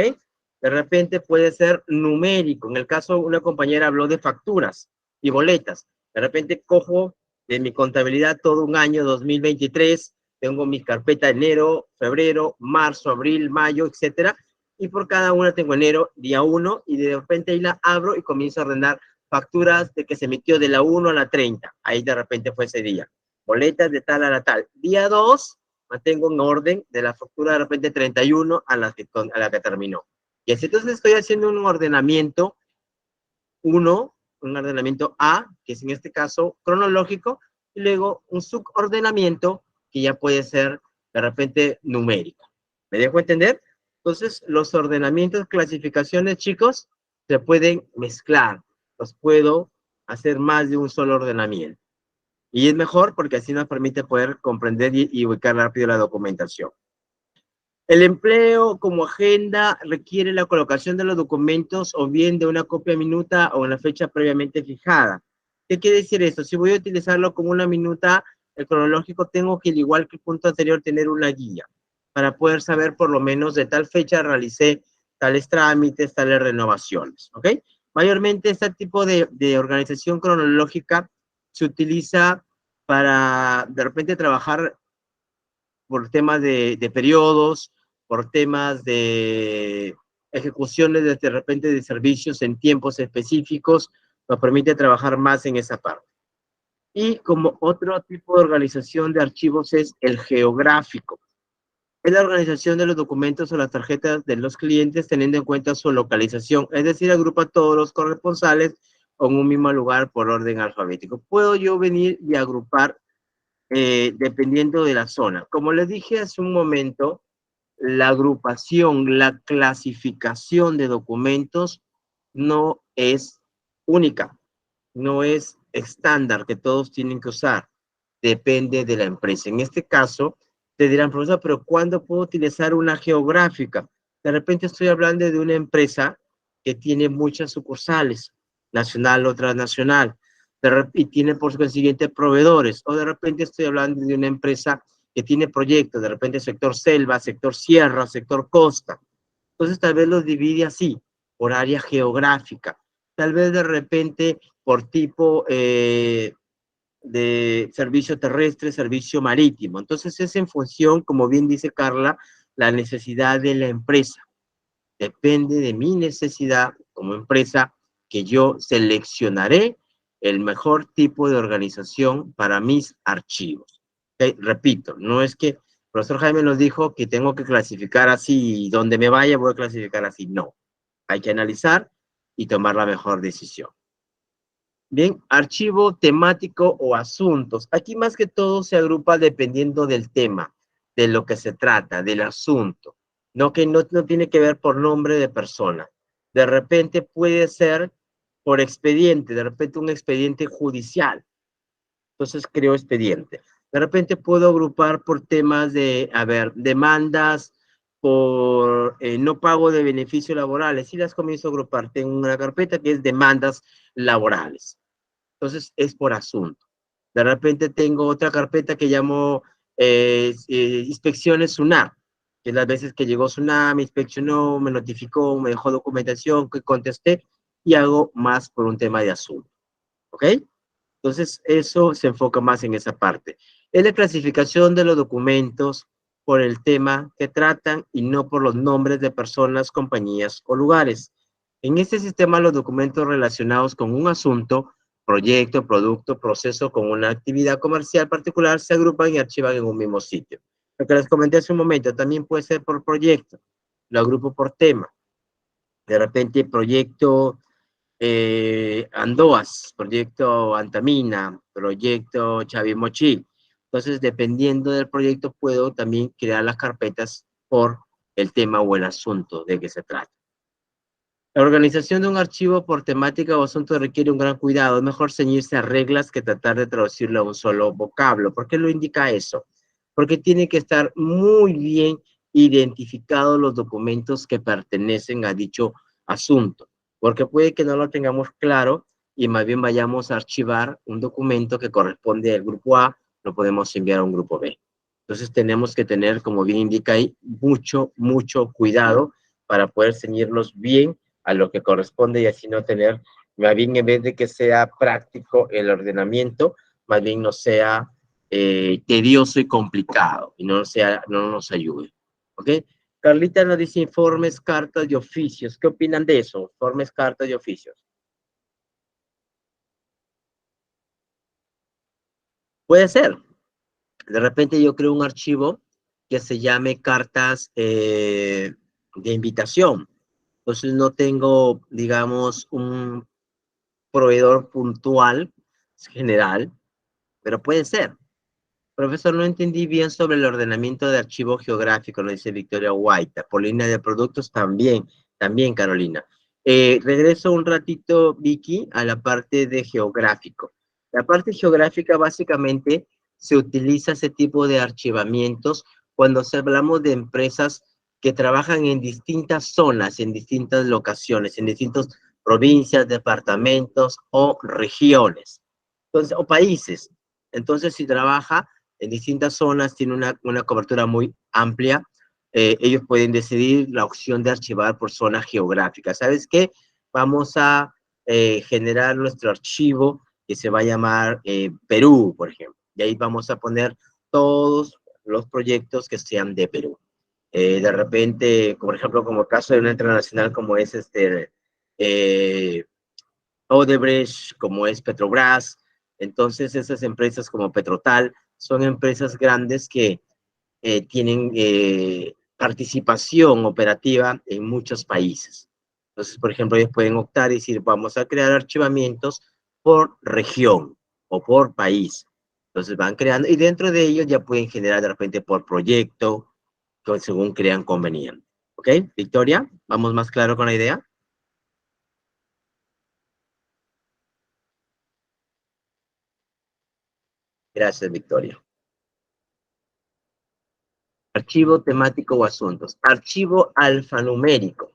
De repente puede ser numérico. En el caso, una compañera habló de facturas y boletas. De repente cojo de mi contabilidad todo un año 2023, tengo mi carpeta enero, febrero, marzo, abril, mayo, etcétera, y por cada una tengo enero, día 1, y de repente ahí la abro y comienzo a ordenar facturas de que se emitió de la 1 a la 30, ahí de repente fue ese día. Boletas de tal a la tal. Día 2, mantengo en orden de la factura de repente 31 a la que terminó. Y así entonces estoy haciendo un ordenamiento, un ordenamiento A, que es en este caso cronológico, y luego un subordenamiento que ya puede ser de repente numérico. ¿Me dejo entender? Entonces, los ordenamientos, clasificaciones, chicos, se pueden mezclar. Los puedo hacer más de un solo ordenamiento. Y es mejor porque así nos permite poder comprender y ubicar rápido la documentación. El empleo como agenda requiere la colocación de los documentos o bien de una copia minuta o en la fecha previamente fijada. ¿Qué quiere decir esto? Si voy a utilizarlo como una minuta, el cronológico tengo que, al igual que el punto anterior, tener una guía para poder saber por lo menos de tal fecha realicé tales trámites, tales renovaciones, ¿ok? Mayormente este tipo de organización cronológica se utiliza para de repente trabajar por temas de periodos, por temas de ejecuciones de repente de servicios en tiempos específicos, nos permite trabajar más en esa parte. Y como otro tipo de organización de archivos es el geográfico. Es la organización de los documentos o las tarjetas de los clientes teniendo en cuenta su localización, es decir, agrupa todos los corresponsales en un mismo lugar por orden alfabético. Puedo yo venir y agrupar dependiendo de la zona. Como les dije hace un momento, la agrupación, la clasificación de documentos no es única, no es estándar que todos tienen que usar, depende de la empresa. En este caso, te dirán, profesor, pero ¿cuándo puedo utilizar una geográfica? De repente estoy hablando de una empresa que tiene muchas sucursales, nacional o transnacional, y tiene por consiguiente proveedores, o de repente estoy hablando de una empresa que tiene proyectos, de repente sector selva, sector sierra, sector costa. Entonces tal vez los divide así, por área geográfica, tal vez de repente por tipo de servicio terrestre, servicio marítimo. Entonces es en función, como bien dice Carla, la necesidad de la empresa. Depende de mi necesidad como empresa que yo seleccionaré el mejor tipo de organización para mis archivos. ¿Okay? Repito, no es que el profesor Jaime nos dijo que tengo que clasificar así y donde me vaya voy a clasificar así. No, hay que analizar y tomar la mejor decisión. Bien, archivo temático o asuntos. Aquí más que todo se agrupa dependiendo del tema, de lo que se trata, del asunto. No que no tiene que ver por nombre de persona. De repente puede ser por expediente, de repente un expediente judicial. Entonces creo expediente. De repente puedo agrupar por temas de, demandas, por no pago de beneficios laborales y las comienzo a agrupar. Tengo una carpeta que es demandas laborales. Entonces, es por asunto. De repente tengo otra carpeta que llamo inspecciones SUNAT, que las veces que llegó SUNAT, me inspeccionó, me notificó, me dejó documentación, que contesté, y hago más por un tema de asunto. ¿Ok? Entonces, eso se enfoca más en esa parte. Es la clasificación de los documentos por el tema que tratan y no por los nombres de personas, compañías o lugares. En este sistema, los documentos relacionados con un asunto, proyecto, producto, proceso con una actividad comercial particular se agrupan y archivan en un mismo sitio. Lo que les comenté hace un momento, también puede ser por proyecto. Lo agrupo por tema. De repente, proyecto Andoas, proyecto Antamina, proyecto Chavimochi. Entonces, dependiendo del proyecto, puedo también crear las carpetas por el tema o el asunto de que se trata. La organización de un archivo por temática o asunto requiere un gran cuidado. Es mejor ceñirse a reglas que tratar de traducirlo a un solo vocablo. ¿Por qué lo indica eso? Porque tiene que estar muy bien identificados los documentos que pertenecen a dicho asunto. Porque puede que no lo tengamos claro y más bien vayamos a archivar un documento que corresponde al grupo A, lo podemos enviar a un grupo B. Entonces tenemos que tener, como bien indica ahí, mucho cuidado para poder ceñirlos bien a lo que corresponde y así no tener, más bien en vez de que sea práctico el ordenamiento, más bien no sea tedioso y complicado y no nos ayude. ¿Ok? Carlita nos dice informes, cartas y oficios. ¿Qué opinan de eso? Informes, cartas y oficios. Puede ser. De repente yo creo un archivo que se llame cartas de invitación. Entonces no tengo, digamos, un proveedor puntual, general, pero puede ser. Profesor, no entendí bien sobre el ordenamiento de archivo geográfico, lo dice Victoria White. Por línea de productos también, Carolina. Regreso un ratito, Vicky, a la parte de geográfico. La parte geográfica básicamente se utiliza ese tipo de archivamientos cuando hablamos de empresas que trabajan en distintas zonas, en distintas locaciones, en distintas provincias, departamentos o regiones. Entonces, o países. Entonces, si trabaja en distintas zonas, tiene una cobertura muy amplia, ellos pueden decidir la opción de archivar por zona geográfica. ¿Sabes qué? Vamos a generar nuestro archivo que se va a llamar Perú, por ejemplo. Y ahí vamos a poner todos los proyectos que sean de Perú. De repente, por ejemplo, como el caso de una internacional como es Odebrecht, como es Petrobras, entonces esas empresas como Petrotal son empresas grandes que tienen participación operativa en muchos países. Entonces, por ejemplo, ellos pueden optar y decir, vamos a crear archivamientos por región o por país. Entonces van creando y dentro de ellos ya pueden generar de repente por proyecto, según crean conveniente. ¿Ok? Victoria, ¿vamos más claro con la idea? Gracias, Victoria. Archivo temático o asuntos. Archivo alfanumérico.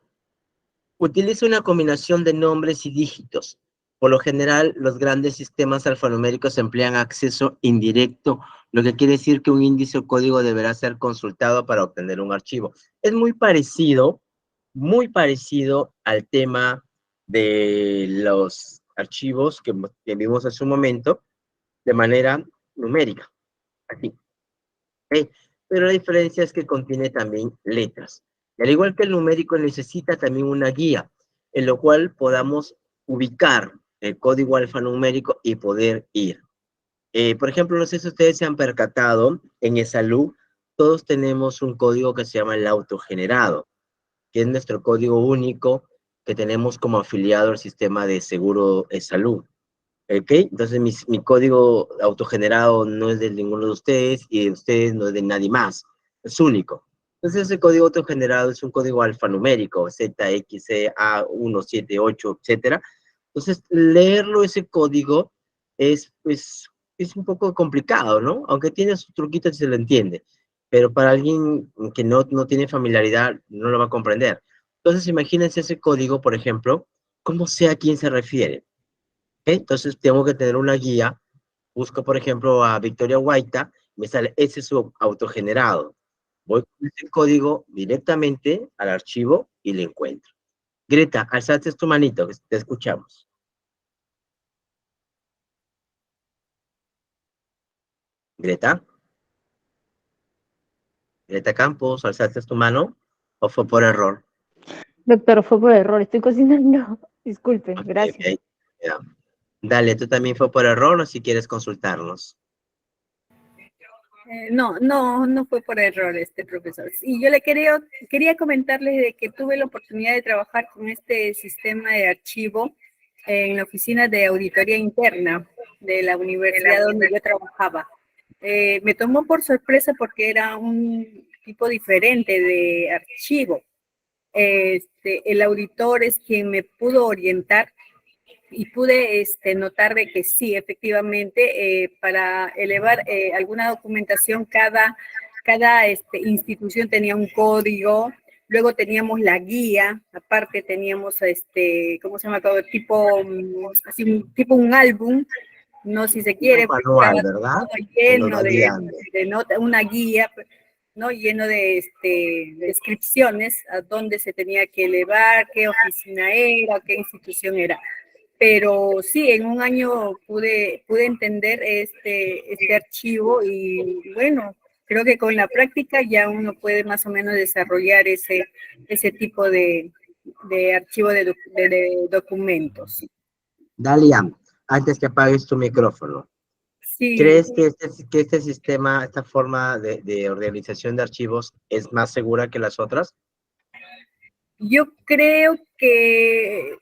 Utiliza una combinación de nombres y dígitos. Por lo general, los grandes sistemas alfanuméricos emplean acceso indirecto, lo que quiere decir que un índice o código deberá ser consultado para obtener un archivo. Es muy parecido al tema de los archivos que vimos hace un momento de manera numérica. Aquí. ¿Okay? Pero la diferencia es que contiene también letras. Y al igual que el numérico necesita también una guía, en lo cual podamos ubicar el código alfanumérico y poder ir. Por ejemplo, no sé si ustedes se han percatado, en eSalud todos tenemos un código que se llama el autogenerado, que es nuestro código único que tenemos como afiliado al sistema de seguro eSalud. ¿Ok? Entonces mi código autogenerado no es de ninguno de ustedes y de ustedes no es de nadie más. Es único. Entonces ese código autogenerado es un código alfanumérico, ZXA178, etcétera. Entonces leerlo ese código es un poco complicado, ¿no? Aunque tiene sus truquitos y se lo entiende. pero para alguien que no tiene familiaridad, no lo va a comprender. Entonces, imagínense ese código, por ejemplo, cómo sé a quién se refiere. ¿Ok? Entonces, tengo que tener una guía. Busco, por ejemplo, a Victoria Guaita, me sale, ese es su autogenerado. Voy con ese código directamente al archivo y lo encuentro. Greta, alzaste tu manito, que te escuchamos. Greta. Greta Campos, alzaste tu mano, ¿o fue por error? Doctor, fue por error, estoy cocinando. Disculpe, Ok, gracias. ok, ya. Dale, ¿tú también fue por error o si quieres consultarnos? No fue por error, profesor. Y yo quería comentarles de que tuve la oportunidad de trabajar con este sistema de archivo en la oficina de auditoría interna de la universidad donde yo trabajaba. Me tomó por sorpresa porque era un tipo diferente de archivo. El auditor es quien me pudo orientar y pude notar de que sí, efectivamente, para elevar alguna documentación, cada institución tenía un código, luego teníamos la guía, aparte teníamos, ¿cómo se llama? Todo tipo, así, tipo un álbum, no si se quiere, Un manual, ¿verdad? todo Que nos lleno va guiando. de notas, una guía, ¿no? Lleno de descripciones a dónde se tenía que elevar, qué oficina era, qué institución era. Pero sí, en un año pude entender este archivo y bueno, creo que con la práctica ya uno puede más o menos desarrollar ese tipo de archivo de documentos. Dalia, antes que apagues tu micrófono, Sí, ¿crees que este sistema, esta forma de organización de archivos es más segura que las otras? yo creo que,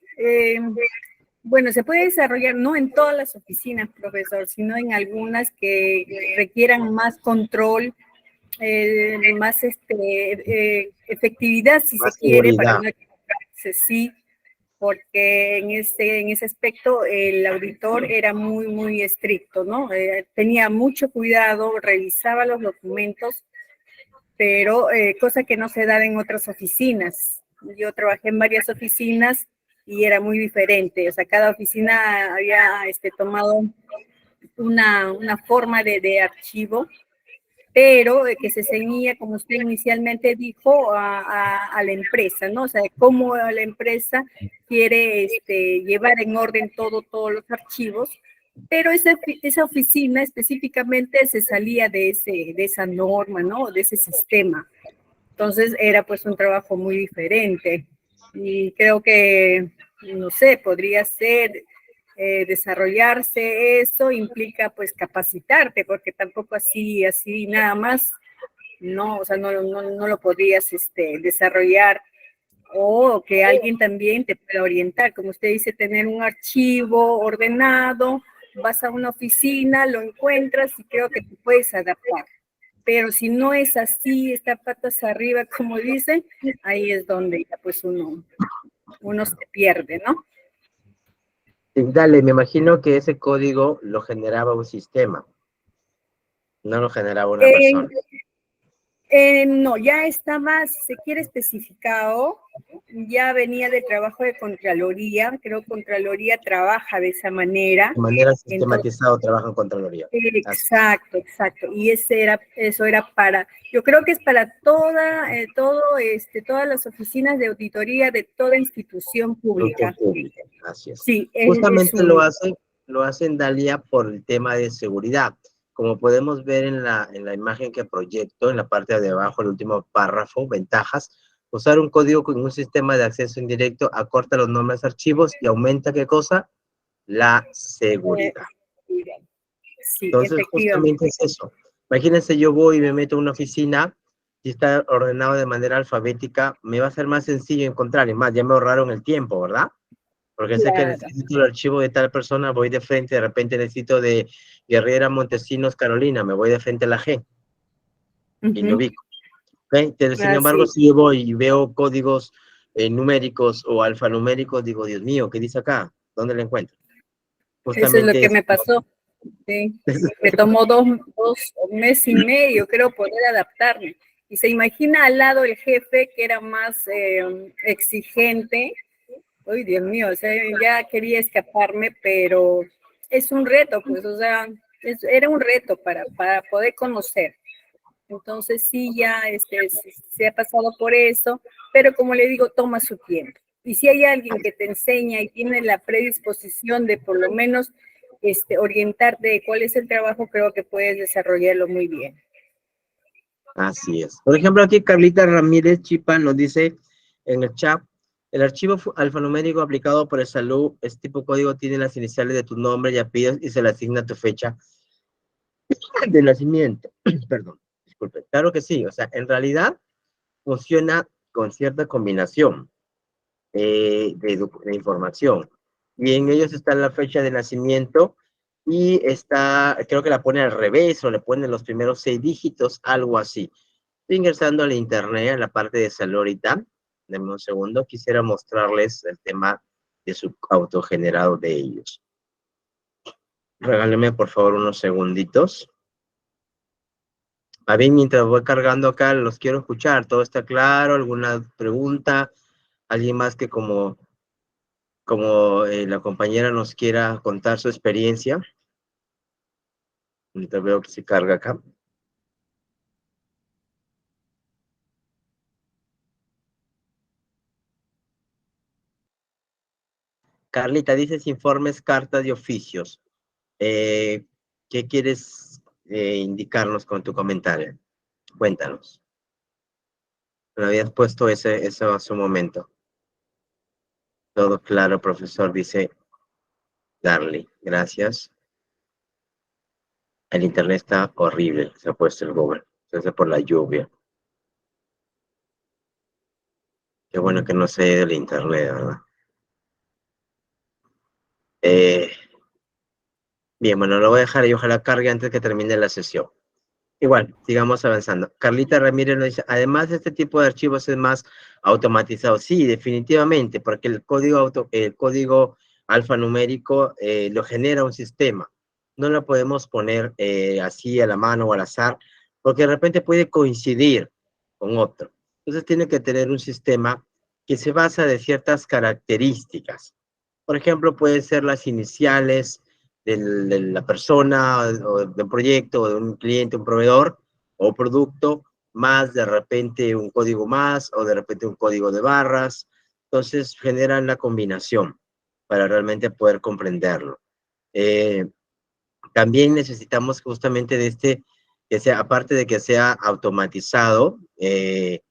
bueno, se puede desarrollar no en todas las oficinas, profesor, sino en algunas que requieran más control, más efectividad, si se Más quiere, para seguridad. no equivocarse, sí, porque en ese aspecto el auditor era muy estricto, ¿no? Tenía mucho cuidado, revisaba los documentos, pero cosa que no se da en otras oficinas. Yo trabajé en varias oficinas y era muy diferente, o sea, cada oficina había tomado una forma de archivo, pero que se ceñía, como usted inicialmente dijo, a la empresa, ¿no? O sea, cómo la empresa quiere llevar en orden todos los archivos, pero esa oficina específicamente se salía de esa norma, ¿no? De ese sistema. Entonces era pues un trabajo muy diferente y creo que, no sé, podría ser desarrollarse eso, implica pues capacitarte, porque tampoco así nada más, no, o sea, no lo podrías desarrollar, o que alguien también te pueda orientar, como usted dice, tener un archivo ordenado, vas a una oficina, lo encuentras y creo que te puedes adaptar. Pero si no es así, está patas arriba, como dicen, ahí es donde ya pues uno se pierde, ¿no? Dale, me imagino que ese código lo generaba un sistema, no lo generaba una persona. No, ya estaba, si se quiere, especificado, ya venía del trabajo de Contraloría, creo que Contraloría trabaja de esa manera. De manera Entonces, sistematizada trabaja en Contraloría. exacto. Y eso era para, yo creo que es para todas las oficinas de auditoría de toda institución pública. Así es. Sí, Justamente lo hacen Dalia por el tema de seguridad. Como podemos ver en la imagen que proyecto, en la parte de abajo, el último párrafo, ventajas, usar un código con un sistema de acceso indirecto acorta los nombres de archivos y aumenta, ¿qué cosa? La seguridad. Sí, Entonces, justamente es eso. Imagínense, yo voy y me meto a una oficina y está ordenado de manera alfabética, me va a ser más sencillo encontrar, y más, ya me ahorraron el tiempo, ¿verdad? Porque sé que necesito el archivo de tal persona, voy de frente, de repente necesito de Guerrera Montesinos Carolina, me voy de frente a la G y me ubico. ¿Okay? Sin embargo, si yo voy y veo códigos numéricos o alfanuméricos, digo, Dios mío, ¿qué dice acá? ¿Dónde lo encuentro? Eso es lo que me pasó. Sí, me tomó dos meses y medio, creo, poder adaptarme. Y se imagina al lado el jefe que era más exigente. Uy, Dios mío, o sea, ya quería escaparme, pero es un reto, pues, o sea, era un reto para poder conocer. Entonces sí, ya se ha pasado por eso, pero como le digo, toma su tiempo. Y si hay alguien que te enseña y tiene la predisposición de por lo menos orientarte de cuál es el trabajo, creo que puedes desarrollarlo muy bien. Así es. Por ejemplo, aquí Carlita Ramírez Chipa nos dice en el chat, el archivo alfanumérico aplicado por el salud, este tipo de código tiene las iniciales de tu nombre y apellidos y se le asigna tu fecha de nacimiento. Perdón, disculpe. Claro que sí, o sea, en realidad funciona con cierta combinación de información. Y en ellos está la fecha de nacimiento y está, creo que la pone al revés o le pone los primeros 6 dígitos, algo así. Estoy ingresando al internet, a la parte de salud ahorita. Denme un segundo, quisiera mostrarles el tema de su autogenerado de ellos. Regálenme por favor unos segunditos. A ver, mientras voy cargando acá, los quiero escuchar. ¿Todo está claro? ¿Alguna pregunta? ¿Alguien más que como la compañera nos quiera contar su experiencia? Ahorita veo que se carga acá. Carlita, dices informes, cartas y oficios. ¿Qué quieres indicarnos con tu comentario? Cuéntanos. Me habías puesto eso hace un momento. Todo claro, profesor, dice Darly. Gracias. El internet está horrible, se ha puesto el Google. Se hace por la lluvia. Qué bueno que no se ha ido el internet, ¿verdad? Bien, bueno, lo voy a dejar y ojalá cargue antes que termine la sesión. Igual, sigamos avanzando. Carlita Ramírez nos dice, además este tipo de archivos es más automatizado. Sí, definitivamente, porque el código alfanumérico lo genera un sistema. No lo podemos poner así a la mano o al azar, porque de repente puede coincidir con otro. Entonces tiene que tener un sistema que se basa de ciertas características. Por ejemplo, pueden ser las iniciales de la persona o de un proyecto o de un cliente, un proveedor o producto, más de repente un código más o de repente un código de barras. Entonces generan la combinación para realmente poder comprenderlo. También necesitamos justamente de que sea, aparte de que sea automatizado, es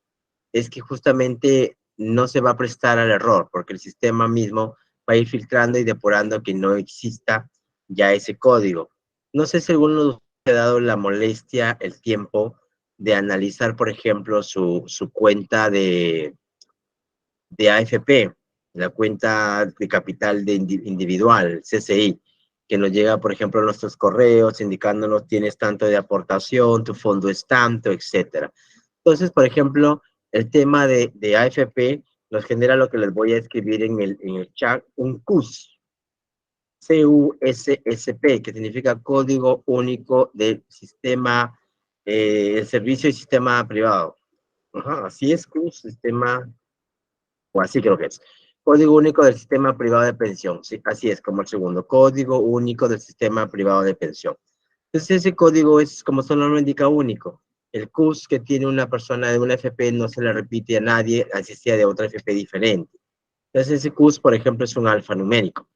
que justamente no se va a prestar al error, porque el sistema mismo va a ir filtrando y depurando que no exista ya ese código. No sé si alguno de ustedes ha dado la molestia, el tiempo de analizar, por ejemplo, su cuenta de AFP, la cuenta de capital individual, CCI, que nos llega, por ejemplo, a nuestros correos indicándonos tienes tanto de aportación, tu fondo es tanto, etcétera. Entonces, por ejemplo, el tema de AFP nos genera lo que les voy a escribir en el chat, un CUSP, CUSSP, que significa Código Único del Sistema, el Servicio y Sistema Privado. Ajá, así es, CUSP, sistema, o así creo que es. Código Único del Sistema Privado de Pensión, sí, así es, como el segundo, Código Único del Sistema Privado de Pensión. Entonces ese código es, como su nombre indica, único. El CUS que tiene una persona de una FP no se le repite a nadie, así sea de otra FP diferente. Entonces ese CUS, por ejemplo, es un alfanumérico.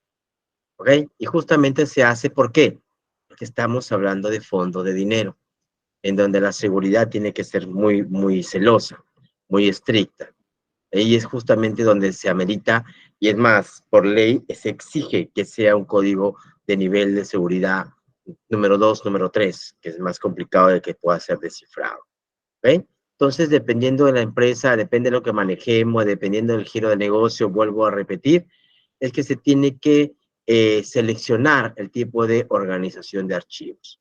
¿Ok? Y justamente se hace, ¿por qué? Porque estamos hablando de fondo de dinero, en donde la seguridad tiene que ser muy, muy celosa, muy estricta. Ahí es justamente donde se amerita, y es más, por ley se exige que sea un código de nivel de seguridad número 2, número 3, que es más complicado de que pueda ser descifrado. ¿Ok? Entonces, dependiendo de la empresa, depende de lo que manejemos, dependiendo del giro de negocio, vuelvo a repetir, es que se tiene que seleccionar el tipo de organización de archivos.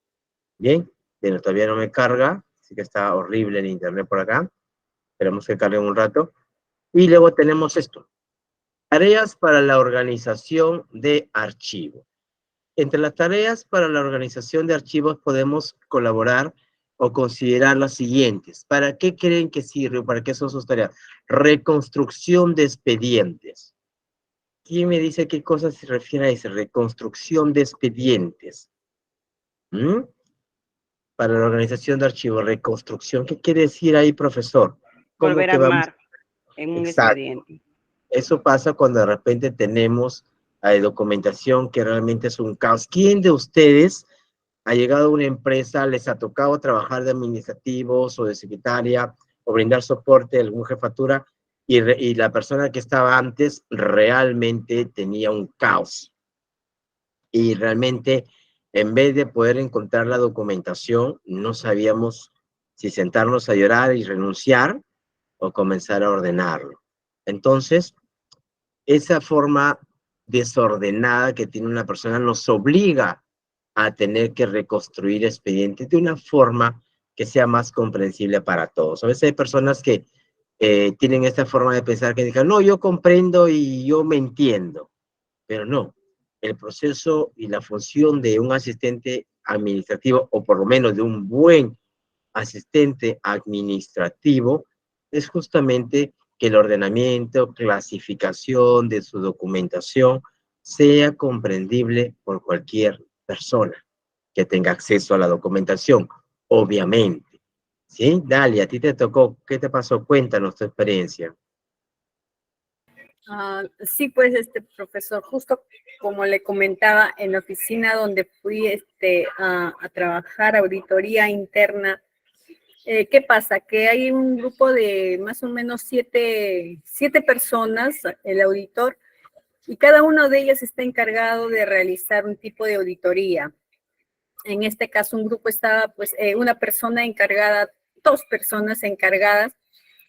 Bien, pero todavía no me carga, así que está horrible el internet por acá. Esperemos que cargue un rato. Y luego tenemos esto. Tareas para la organización de archivos. Entre las tareas para la organización de archivos podemos colaborar o considerar las siguientes. ¿Para qué creen que sirve o para qué son sus tareas? Reconstrucción de expedientes. ¿Quién me dice qué cosa se refiere a esa reconstrucción de expedientes? ¿Mm? Para la organización de archivos, reconstrucción. ¿Qué quiere decir ahí, profesor? ¿Cómo Volver a que vamos? armar en un Exacto. expediente. Eso pasa cuando de repente tenemos documentación que realmente es un caos. ¿Quién de ustedes ha llegado a una empresa, les ha tocado trabajar de administrativos o de secretaria o brindar soporte a alguna jefatura y la persona que estaba antes realmente tenía un caos? Y realmente, en vez de poder encontrar la documentación, no sabíamos si sentarnos a llorar y renunciar o comenzar a ordenarlo. Entonces, esa forma desordenada que tiene una persona nos obliga a tener que reconstruir expedientes de una forma que sea más comprensible para todos. A veces hay personas que tienen esta forma de pensar que digan, no, yo comprendo y yo me entiendo, pero no. El proceso y la función de un asistente administrativo, o por lo menos de un buen asistente administrativo, es justamente que el ordenamiento, clasificación de su documentación sea comprendible por cualquier persona que tenga acceso a la documentación, obviamente. ¿Sí? Dalia, a ti te tocó, ¿qué te pasó? Cuéntanos tu experiencia. Sí, pues, profesor, justo como le comentaba, en la oficina donde fui a trabajar, auditoría interna, ¿qué pasa? Que hay un grupo de más o menos siete personas, el auditor, y cada uno de ellos está encargado de realizar un tipo de auditoría. En este caso, un grupo estaba, pues, una persona encargada, 2 personas encargadas,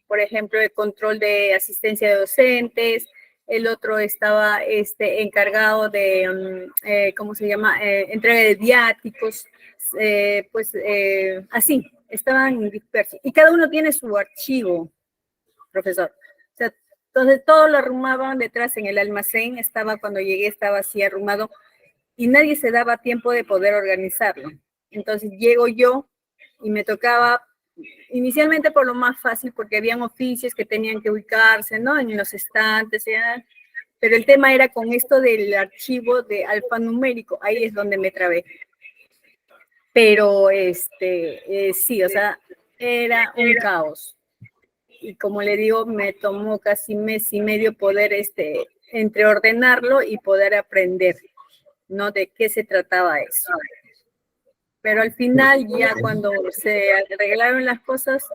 por ejemplo, de control de asistencia de docentes, el otro estaba encargado de, ¿cómo se llama? Entrega de viáticos, así, estaban dispersos. Y cada uno tiene su archivo, profesor. O sea, entonces todo lo arrumaban detrás en el almacén, cuando llegué estaba así arrumado, y nadie se daba tiempo de poder organizarlo. Entonces llego yo y me tocaba inicialmente por lo más fácil, porque habían oficios que tenían que ubicarse, ¿no? En los estantes, ¿ya? Pero el tema era con esto del archivo de alfanumérico, ahí es donde me trabé. Pero, sí, o sea, era un caos. Y como le digo, me tomó casi mes y medio poder, entre ordenarlo y poder aprender, ¿no? De qué se trataba eso. Pero al final, ya cuando se arreglaron las cosas,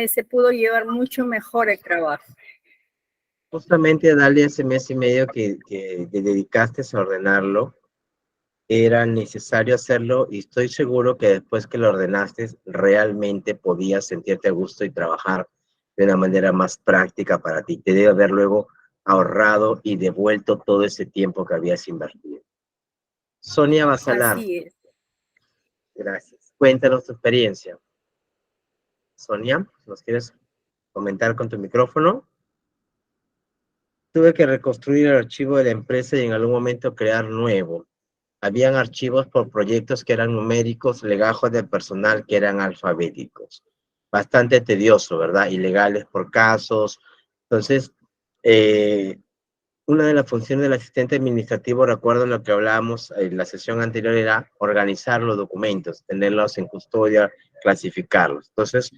se pudo llevar mucho mejor el trabajo. Justamente, Dalia, ese mes y medio que te dedicaste a ordenarlo, era necesario hacerlo y estoy seguro que después que lo ordenaste, realmente podías sentirte a gusto y trabajar de una manera más práctica para ti. Te debe haber luego ahorrado y devuelto todo ese tiempo que habías invertido. Sonia Basalar. Así es. Gracias. Cuéntanos tu experiencia. Sonia, ¿nos quieres comentar con tu micrófono? Tuve que reconstruir el archivo de la empresa y en algún momento crear nuevo. Habían archivos por proyectos que eran numéricos, legajos de personal que eran alfabéticos. Bastante tedioso, ¿verdad? Ilegales por casos. Entonces, una de las funciones del asistente administrativo, recuerdo lo que hablábamos en la sesión anterior, era organizar los documentos, tenerlos en custodia, clasificarlos. Entonces,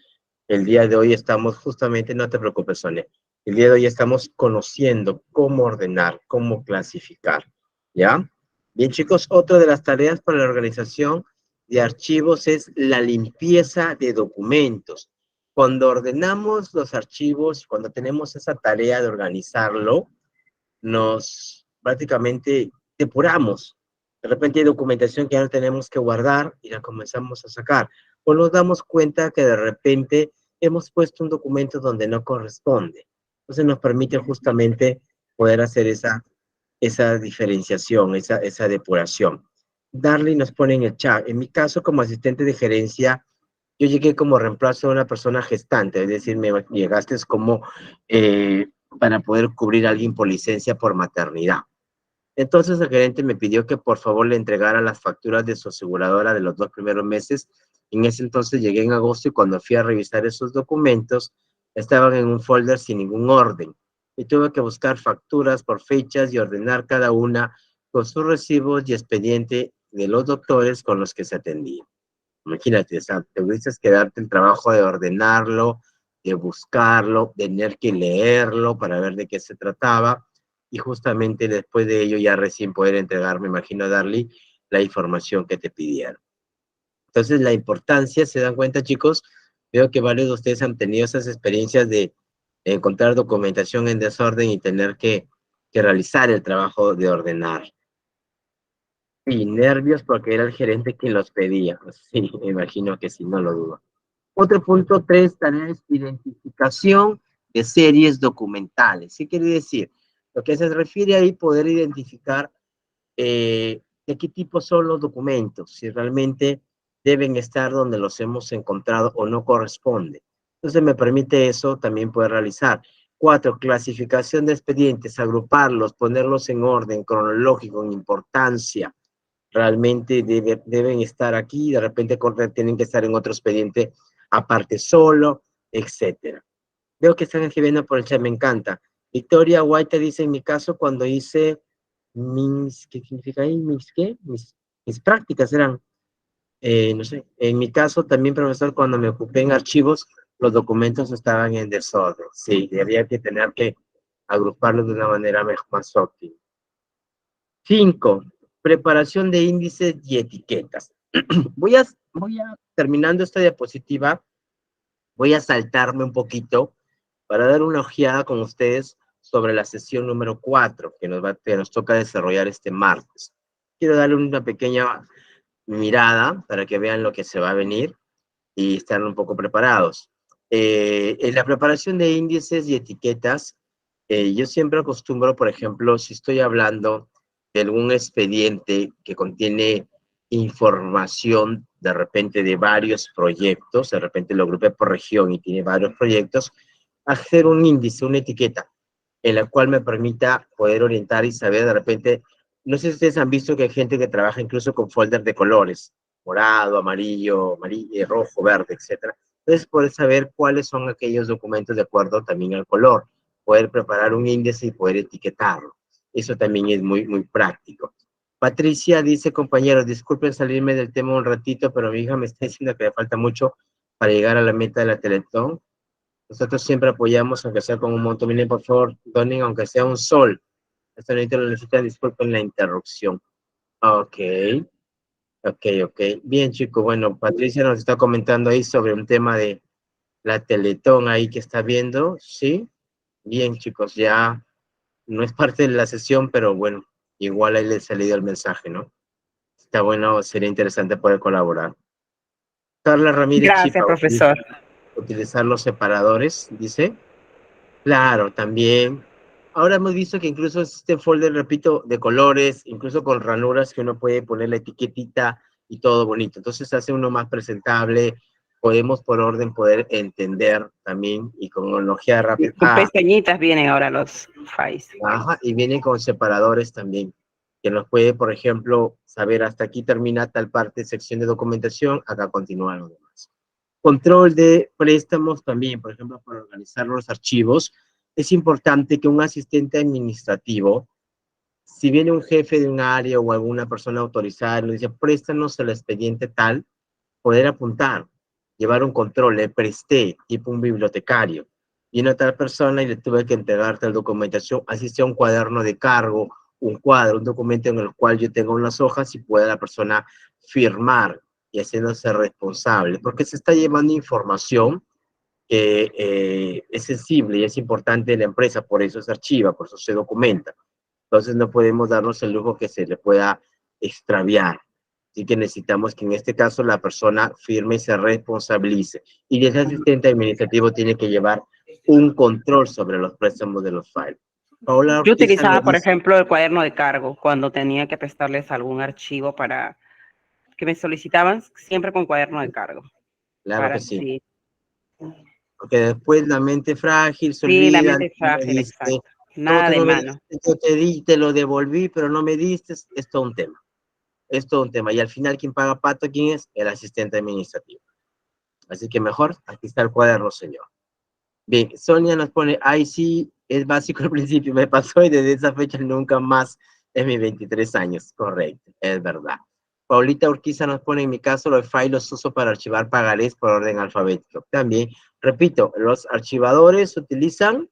el día de hoy estamos justamente, no te preocupes, Sonia, el día de hoy estamos conociendo cómo ordenar, cómo clasificar, ¿ya? Bien, chicos, otra de las tareas para la organización de archivos es la limpieza de documentos. Cuando ordenamos los archivos, cuando tenemos esa tarea de organizarlo, nos prácticamente depuramos. De repente hay documentación que ya no tenemos que guardar y la comenzamos a sacar. O nos damos cuenta que de repente hemos puesto un documento donde no corresponde. Entonces nos permite justamente poder hacer esa diferenciación, esa depuración. Darly nos pone en el chat. En mi caso, como asistente de gerencia, yo llegué como reemplazo de una persona gestante, es decir, me llegaste como para poder cubrir a alguien por licencia por maternidad. Entonces el gerente me pidió que por favor le entregara las facturas de su aseguradora de los 2 primeros meses. En ese entonces llegué en agosto y cuando fui a revisar esos documentos, estaban en un folder sin ningún orden. Y tuve que buscar facturas por fechas y ordenar cada una con sus recibos y expediente de los doctores con los que se atendían. Imagínate, o sea, te tuviste que darte el trabajo de ordenarlo, de buscarlo, de tener que leerlo para ver de qué se trataba y justamente después de ello ya recién poder entregar, me imagino, darle la información que te pidieron. Entonces, la importancia, ¿se dan cuenta, chicos? Veo que varios de ustedes han tenido esas experiencias de encontrar documentación en desorden y tener que realizar el trabajo de ordenar. Y nervios porque era el gerente quien los pedía. Sí, me imagino que sí, no lo dudo. Otro punto 3, tarea es identificación de series documentales. ¿Qué quiere decir? Lo que se refiere ahí poder identificar de qué tipo son los documentos, si realmente deben estar donde los hemos encontrado o no corresponde. Entonces me permite eso también poder realizar. 4, clasificación de expedientes, agruparlos, ponerlos en orden cronológico, en importancia. Realmente deben estar aquí, de repente tienen que estar en otro expediente aparte solo, etcétera. Veo que están escribiendo por el chat, me encanta. Victoria White dice, en mi caso, cuando hice ¿qué significa ahí? Mis prácticas eran, no sé, en mi caso también, profesor, cuando me ocupé en archivos, los documentos estaban en desorden. Sí, y había que tener que agruparlos de una manera más óptima. 5, preparación de índices y etiquetas. Voy a terminando esta diapositiva, voy a saltarme un poquito para dar una ojeada con ustedes sobre la sesión número 4 que nos toca desarrollar este martes. Quiero darle una pequeña mirada para que vean lo que se va a venir y estar un poco preparados. En la preparación de índices y etiquetas, yo siempre acostumbro, por ejemplo, si estoy hablando de algún expediente que contiene información de repente de varios proyectos, de repente lo agrupé por región y tiene varios proyectos, hacer un índice, una etiqueta, en la cual me permita poder orientar y saber de repente, no sé si ustedes han visto que hay gente que trabaja incluso con folder de colores, morado, amarillo, rojo, verde, etcétera. Entonces, poder saber cuáles son aquellos documentos de acuerdo también al color, poder preparar un índice y poder etiquetarlo. Eso también es muy, muy práctico. Patricia dice, compañeros, disculpen salirme del tema un ratito, pero mi hija me está diciendo que le falta mucho para llegar a la meta de la Teletón. Nosotros siempre apoyamos, aunque sea con un monto. Miren, por favor, donen, aunque sea un sol. Esto ahorita lo necesitan, disculpen la interrupción. Ok, ok. Bien, chicos, bueno, Patricia nos está comentando ahí sobre un tema de la Teletón ahí que está viendo, ¿sí? Bien, chicos, ya no es parte de la sesión, pero bueno, igual ahí les ha leído el mensaje, ¿no? Está bueno, sería interesante poder colaborar. Carla Ramírez Gracias, Chipa, profesor. utilizar los separadores, dice. Claro, también. Ahora hemos visto que incluso existe folder, repito, de colores, incluso con ranuras que uno puede poner la etiquetita y todo bonito. Entonces hace uno más presentable. Podemos por orden poder entender también y con ojeada rápida. Con pestañitas vienen ahora los files. Ajá, y vienen con separadores también, que nos puede, por ejemplo, saber hasta aquí termina tal parte, sección de documentación, acá continúa lo demás. Control de préstamos también, por ejemplo, para organizar los archivos, es importante que un asistente administrativo, si viene un jefe de un área o alguna persona autorizada, le dice, préstanos el expediente tal, poder apuntar, llevar un control, le presté, tipo un bibliotecario, y una tal persona y le tuve que entregar tal documentación, así sea un cuaderno de cargo, un cuadro, un documento en el cual yo tengo unas hojas y pueda la persona firmar y haciéndose responsable, porque se está llevando información que es sensible y es importante en la empresa, por eso se archiva, por eso se documenta. Entonces no podemos darnos el lujo que se le pueda extraviar. Así que necesitamos que en este caso la persona firme y se responsabilice. Y ese asistente administrativo tiene que llevar un control sobre los préstamos de los files. Paola Yo Ortiz utilizaba, por dice, ejemplo, el cuaderno de cargo cuando tenía que prestarles algún archivo para que me solicitaban, siempre con cuaderno de cargo. claro Para que sí. sí. Porque después la mente frágil se Sí, la olvida, mente es frágil, dice, exacto. Nada de no me mano. diste, yo te di, te lo devolví, pero no me diste, es todo un tema. Es todo un tema. Y al final, ¿quién paga pato? ¿Quién es? El asistente administrativo. Así que mejor, aquí está el cuaderno, señor. Bien, Sonia nos pone, ay, sí, es básico al principio, me pasó y desde esa fecha nunca más en mis 23 años. Correcto, es verdad. Paulita Urquiza nos pone, en mi caso, los files los uso para archivar pagarés por orden alfabético. También, repito, los archivadores se utilizan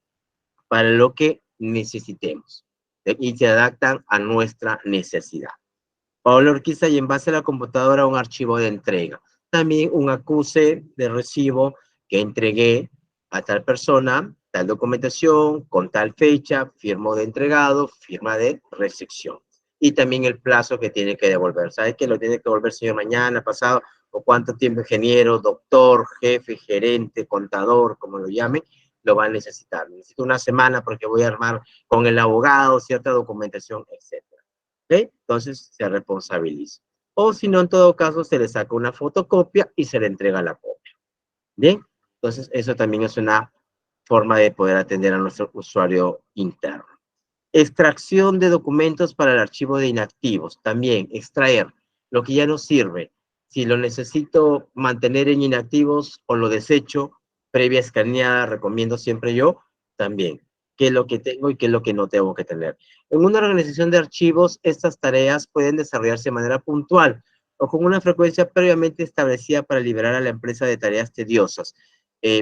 para lo que necesitemos y se adaptan a nuestra necesidad. Paola Urquiza, y en base a la computadora un archivo de entrega. También un acuse de recibo que entregué a tal persona, tal documentación, con tal fecha, firma de entregado, firma de recepción. Y también el plazo que tiene que devolver. ¿Sabe que lo tiene que devolver, señor, mañana, pasado? ¿O cuánto tiempo ingeniero, doctor, jefe, gerente, contador, como lo llamen, lo va a necesitar? Necesito una semana porque voy a armar con el abogado cierta documentación, etc. ¿Okay? Entonces se responsabiliza. O si no, en todo caso, se le saca una fotocopia y se le entrega la copia. Bien, entonces eso también es una forma de poder atender a nuestro usuario interno. Extracción de documentos para el archivo de inactivos. También extraer lo que ya no sirve. Si lo necesito mantener en inactivos o lo desecho, previa escaneada, recomiendo siempre yo, también qué es lo que tengo y qué es lo que no tengo que tener. En una organización de archivos, estas tareas pueden desarrollarse de manera puntual o con una frecuencia previamente establecida para liberar a la empresa de tareas tediosas.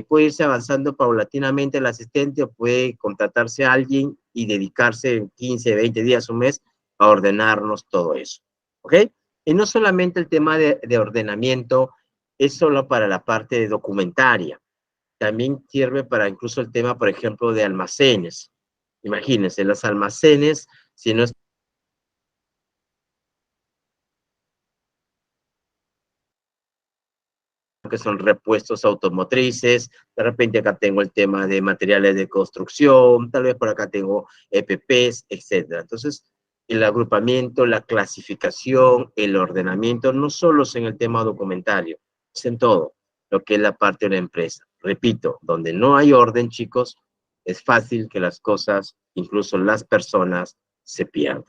Puede irse avanzando paulatinamente el asistente o puede contratarse a alguien y dedicarse 15, 20 días, un mes a ordenarnos todo eso. ¿Ok? Y no solamente el tema de ordenamiento es solo para la parte documentaria. También sirve para incluso el tema, por ejemplo, de almacenes. Imagínense, los almacenes, si no es que son repuestos automotrices, de repente acá tengo el tema de materiales de construcción, tal vez por acá tengo EPPs, etcétera. Entonces, el agrupamiento, la clasificación, el ordenamiento, no solo es en el tema documentario, es en todo lo que es la parte de una empresa. Repito, donde no hay orden, chicos, es fácil que las cosas, incluso las personas, se pierdan.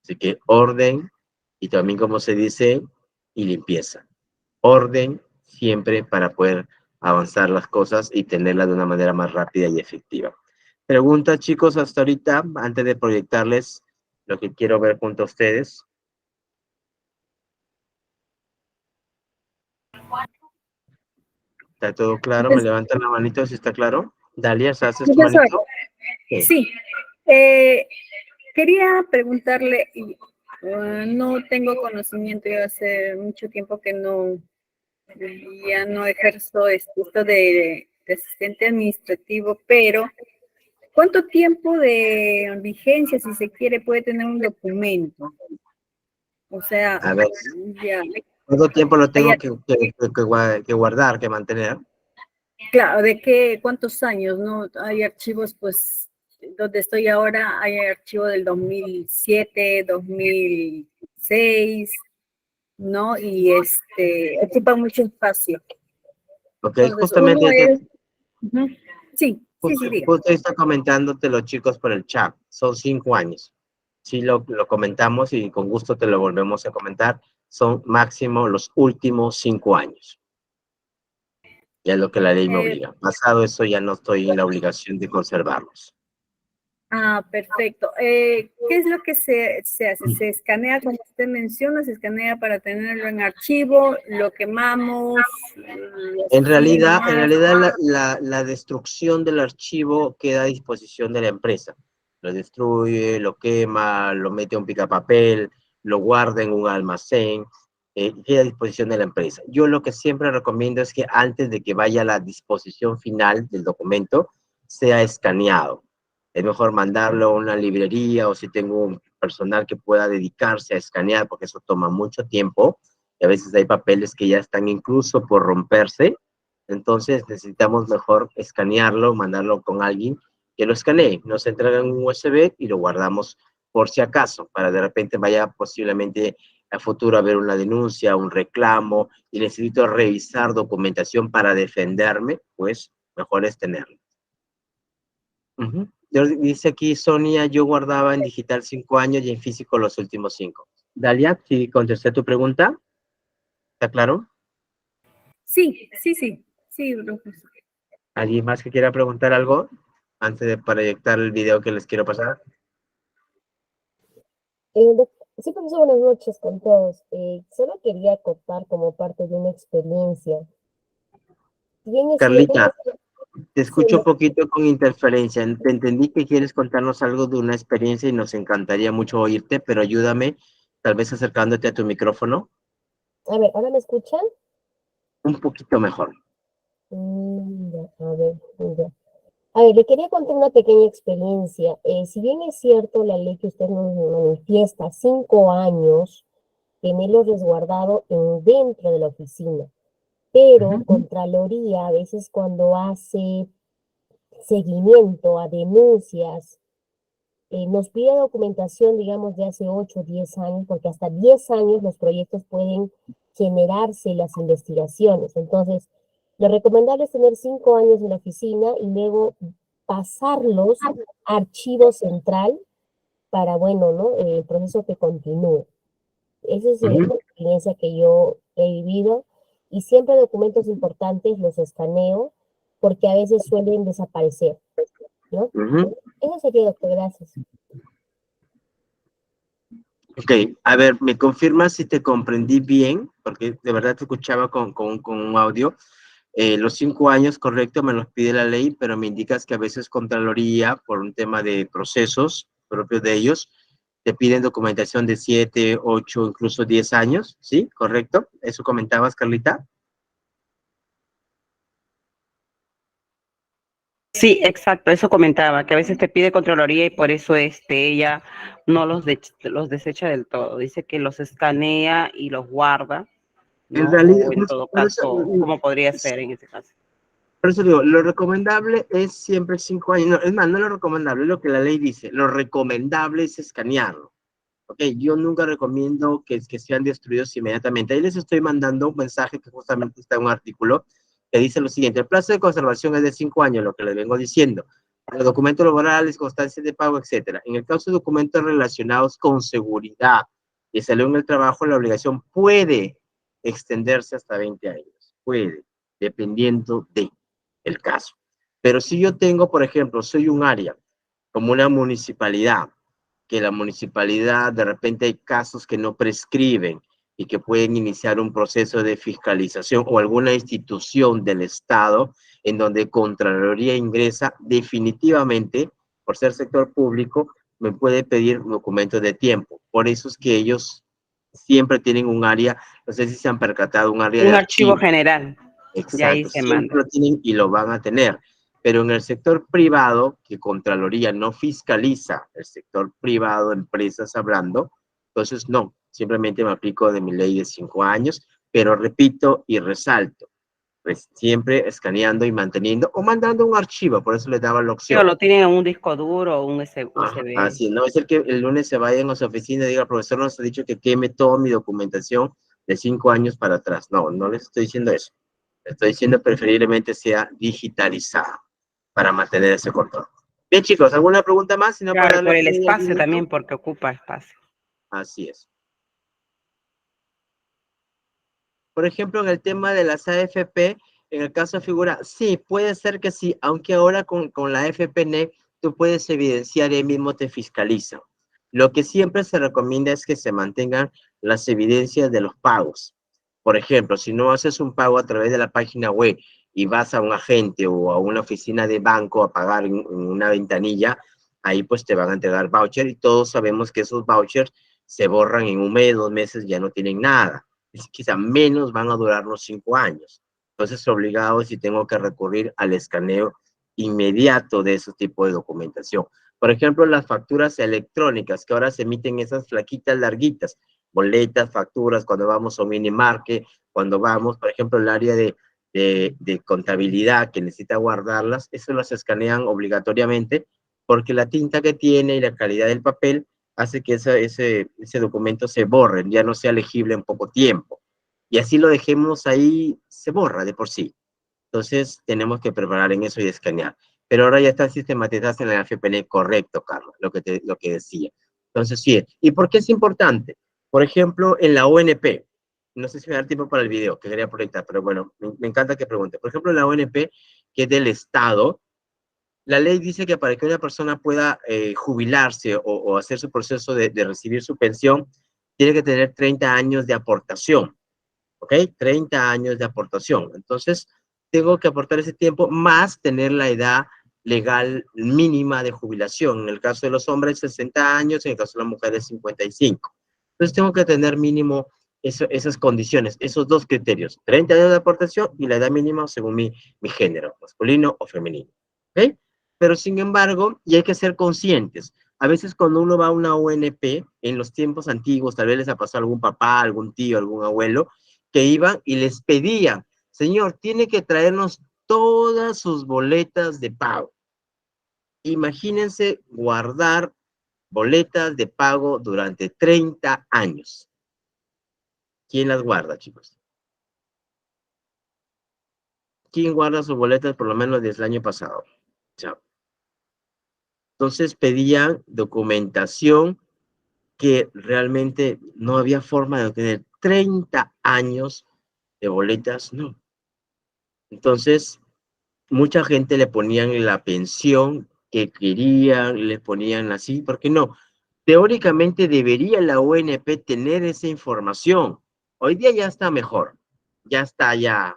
Así que orden y también, como se dice, y limpieza. Orden siempre para poder avanzar las cosas y tenerlas de una manera más rápida y efectiva. Preguntas, chicos, hasta ahorita, antes de proyectarles lo que quiero ver junto a ustedes. ¿Está todo claro? ¿Me levantan la manito si está claro? Dalia, ¿haces tu Profesor, manito? sí. Quería preguntarle, no tengo conocimiento, yo hace mucho tiempo que ya no ejerzo esto de asistente administrativo, pero ¿cuánto tiempo de vigencia, si se quiere, puede tener un documento? O sea, A ver, ya, ¿cuánto tiempo lo tengo ya, que guardar, que mantener? claro, ¿cuántos años, no? Hay archivos, pues, donde estoy ahora, hay archivo del 2007, 2006, ¿no? Y ocupa mucho espacio. Ok, Entonces, justamente uno es, ujú, sí, diga. justo está comentándote los chicos por el chat, son 5 años. Sí, lo comentamos y con gusto te lo volvemos a comentar. Son máximo los últimos 5 años. Ya es lo que la ley me Eh, obliga. Pasado eso ya no estoy en la obligación de conservarlos. Perfecto. ¿Qué es lo que se hace? Se escanea, como usted menciona, se escanea para tenerlo en archivo, lo quemamos. En realidad la destrucción del archivo queda a disposición de la empresa. Lo destruye, lo quema, lo mete a un picapapel, lo guarda en un almacén, queda a disposición de la empresa. Yo lo que siempre recomiendo es que antes de que vaya a la disposición final del documento, sea escaneado. Es mejor mandarlo a una librería o si tengo un personal que pueda dedicarse a escanear, porque eso toma mucho tiempo, y a veces hay papeles que ya están incluso por romperse, entonces necesitamos mejor escanearlo, mandarlo con alguien que lo escanee, nos entregan un USB y lo guardamos por si acaso, para de repente vaya posiblemente a futuro a haber una denuncia, un reclamo, y necesito revisar documentación para defenderme, pues mejor es tenerlo. Dice aquí Sonia, yo guardaba en digital 5 años y en físico los últimos 5. Dalia, ¿sí contesté tu pregunta? ¿Está claro? Sí, sí, sí, sí, profesor. ¿Alguien más que quiera preguntar algo antes de proyectar el video que les quiero pasar? Sí, profesor, buenas noches con todos. Solo quería acotar como parte de una experiencia. Si bien es cierto, Carlita, te sí, escucho un poquito con interferencia. Te entendí que quieres contarnos algo de una experiencia y nos encantaría mucho oírte, pero ayúdame, tal vez acercándote a tu micrófono a ver, ¿ahora me escuchan? un poquito mejor. Ya, a ver, ya. A ver, le quería contar una pequeña experiencia. Si bien es cierto la ley que usted nos manifiesta, 5 años, tenerlo resguardado dentro de la oficina, pero Contraloría a veces cuando hace seguimiento a denuncias, nos pide documentación, digamos, de hace 8 o 10 años, porque hasta 10 años los proyectos pueden generarse las investigaciones. Entonces, lo recomendable es tener 5 años en la oficina y luego pasarlos a archivo central para, bueno, ¿no? El proceso que continúe. Esa es la experiencia que yo he vivido y siempre documentos importantes los escaneo porque a veces suelen desaparecer, ¿no? Eso sería, doctor, gracias. Ok, a ver, ¿me confirmas si te comprendí bien? Porque de verdad te escuchaba con un audio. Los 5 años, correcto, me los pide la ley, pero me indicas que a veces Contraloría, por un tema de procesos propios de ellos, te piden documentación de 7, 8, incluso 10 años, ¿sí? ¿Correcto? ¿Eso comentabas, Carlita? Sí, exacto, eso comentaba, que a veces te pide Contraloría y por eso ella no los desecha del todo. Dice que los escanea y los guarda, En ¿no? realidad, O en todo caso, ¿cómo podría ser en ese caso? por eso digo, lo recomendable es siempre 5 años. No, es más, no lo recomendable, es lo que la ley dice. Lo recomendable es escanearlo. Ok, yo nunca recomiendo que sean destruidos inmediatamente. Ahí les estoy mandando un mensaje que justamente está en un artículo que dice lo siguiente: el plazo de conservación es de 5 años, lo que les vengo diciendo. Los documentos laborales, constancias de pago, etcétera. En el caso de documentos relacionados con seguridad y salud en el trabajo, la obligación puede extenderse hasta 20 años. Puede, dependiendo de el caso. Pero si yo tengo, por ejemplo, soy un área como una municipalidad, que la municipalidad de repente hay casos que no prescriben y que pueden iniciar un proceso de fiscalización o alguna institución del Estado en donde Contraloría ingresa definitivamente, por ser sector público, me puede pedir documentos de tiempo. Por eso es que ellos siempre tienen un área, no sé si se han percatado, un área de Un archivo archivo. general, y ahí Exacto, se siempre manda. lo tienen y lo van a tener. Pero en el sector privado, que Contraloría no fiscaliza el sector privado, empresas hablando, entonces no, simplemente me aplico de mi ley de 5 años, pero repito y resalto, pues siempre escaneando y manteniendo o mandando un archivo, por eso les daba la Pero opción. lo tienen en un disco duro o un USB. Así, no es el que el lunes se vayan a su oficina y diga, profesor, nos ha dicho que queme toda mi documentación de 5 años para atrás. No, no les estoy diciendo eso. Estoy diciendo preferiblemente sea digitalizada para mantener ese control. Bien, chicos, ¿alguna pregunta más? Si no, para Claro, darle por el fin al espacio video. también, porque ocupa espacio. Así es. Por ejemplo, en el tema de las AFP, en el caso de figura, sí, puede ser que sí, aunque ahora con la FPN tú puedes evidenciar y ahí mismo te fiscaliza. Lo que siempre se recomienda es que se mantengan las evidencias de los pagos. Por ejemplo, si no haces un pago a través de la página web y vas a un agente o a una oficina de banco a pagar en una ventanilla, ahí pues te van a entregar voucher y todos sabemos que esos vouchers se borran en 1 mes, 2 meses, ya no tienen nada. Quizá menos van a durar los 5 años. Entonces, obligado si tengo que recurrir al escaneo inmediato de ese tipo de documentación. Por ejemplo, las facturas electrónicas, que ahora se emiten esas flaquitas larguitas, boletas, facturas, cuando vamos a un minimarket, cuando vamos, por ejemplo, el área de contabilidad que necesita guardarlas, eso las escanean obligatoriamente porque la tinta que tiene y la calidad del papel hace que ese documento se borre, ya no sea legible en poco tiempo. Y así lo dejemos ahí, se borra de por sí. Entonces, tenemos que preparar en eso y escanear. pero ahora ya está sistematizado en la AFP, correcto, Carlos, lo que decía. Entonces, sí. ¿Y por qué es importante? Por ejemplo, en la ONP, no sé si me da tiempo para el video que quería proyectar, pero bueno, me encanta que pregunte. Por ejemplo, en la ONP, que es del Estado, la ley dice que para que una persona pueda jubilarse o hacer su proceso de recibir su pensión, tiene que tener 30 años de aportación, ¿ok? 30 años de aportación. Entonces, tengo que aportar ese tiempo más tener la edad legal mínima de jubilación. En el caso de los hombres, 60 años, en el caso de las mujeres, 55. Entonces, tengo que tener mínimo esas condiciones, esos dos criterios, 30 años de aportación y la edad mínima según mi género, masculino o femenino, ¿ok? Pero sin embargo, y hay que ser conscientes, a veces cuando uno va a una ONP, en los tiempos antiguos, tal vez les ha pasado a algún papá, algún tío, algún abuelo, que iban y les pedían, señor, tiene que traernos todas sus boletas de pago. Imagínense guardar boletas de pago durante 30 años. ¿Quién las guarda, chicos? ¿Quién guarda sus boletas por lo menos desde el año pasado? Chao. Entonces pedían documentación que realmente no había forma de obtener 30 años de boletas, no. Entonces, mucha gente le ponían la pensión que querían, le ponían así, ¿por qué no? Teóricamente debería la ONP tener esa información. Hoy día ya está mejor, ya está, ya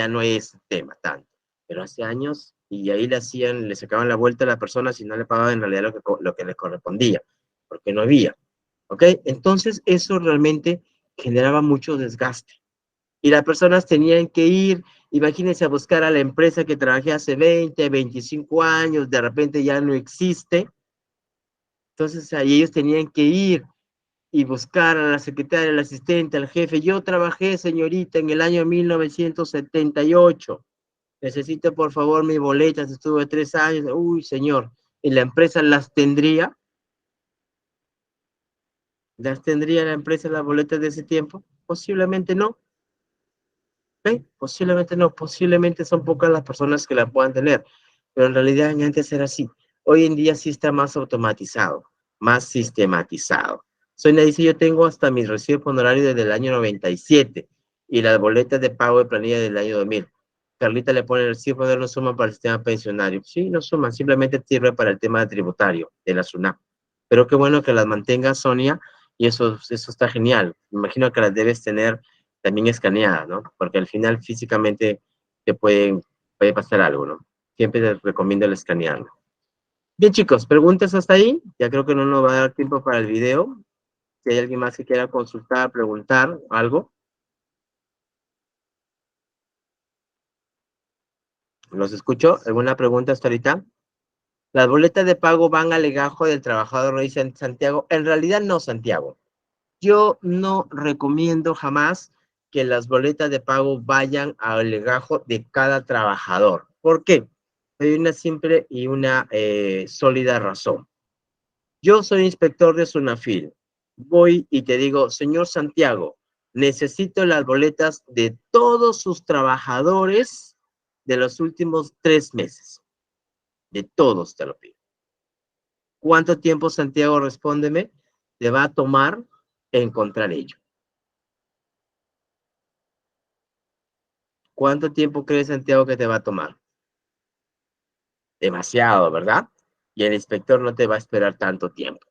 no es tema tanto. Pero hace años, y ahí le sacaban la vuelta a la persona si no le pagaban en realidad lo que le correspondía, porque no había. ¿Ok? Entonces eso realmente generaba mucho desgaste. Y las personas tenían que ir, imagínense, a buscar a la empresa que trabajé hace 20, 25 años, de repente ya no existe. Entonces ahí ellos tenían que ir y buscar a la secretaria, al asistente, al jefe. Yo trabajé, señorita, en el año 1978. Necesito, por favor, mis boletas. Estuve 3 años. Uy, señor. ¿Y la empresa las tendría? ¿Las tendría la empresa las boletas de ese tiempo? Posiblemente no. ¿Ok? Posiblemente no. Posiblemente son pocas las personas que la puedan tener. Pero en realidad antes era así. Hoy en día sí está más automatizado, más sistematizado. Sonia dice, yo tengo hasta mis recibos honorarios desde el año 97 y las boletas de pago de planilla del año 2000. Carlita le pone el recibo de no suman para el sistema pensionario. Sí, no suman, simplemente sirve para el tema tributario de la SUNAT. Pero qué bueno que las mantenga, Sonia, y eso está genial. Me imagino que las debes tener también escaneadas, ¿no? Porque al final físicamente te puede pasar algo, ¿no? Siempre les recomiendo el escanearlo. Bien, chicos, preguntas hasta ahí. Ya creo que no nos va a dar tiempo para el video. Si hay alguien más que quiera consultar, preguntar algo. ¿Los escucho? ¿Alguna pregunta hasta ahorita? Las boletas de pago van al legajo del trabajador, no dice Santiago. En realidad no, Santiago. Yo no recomiendo jamás que las boletas de pago vayan al legajo de cada trabajador. ¿Por qué? Hay una simple y una sólida razón. Yo soy inspector de SUNAFIL. Voy y te digo, señor Santiago, necesito las boletas de todos sus trabajadores de los últimos 3 meses. De todos te lo pido. ¿Cuánto tiempo, Santiago, respóndeme, te va a tomar encontrar ello? ¿Cuánto tiempo crees, Santiago, que te va a tomar? Demasiado, ¿verdad? Y el inspector no te va a esperar tanto tiempo.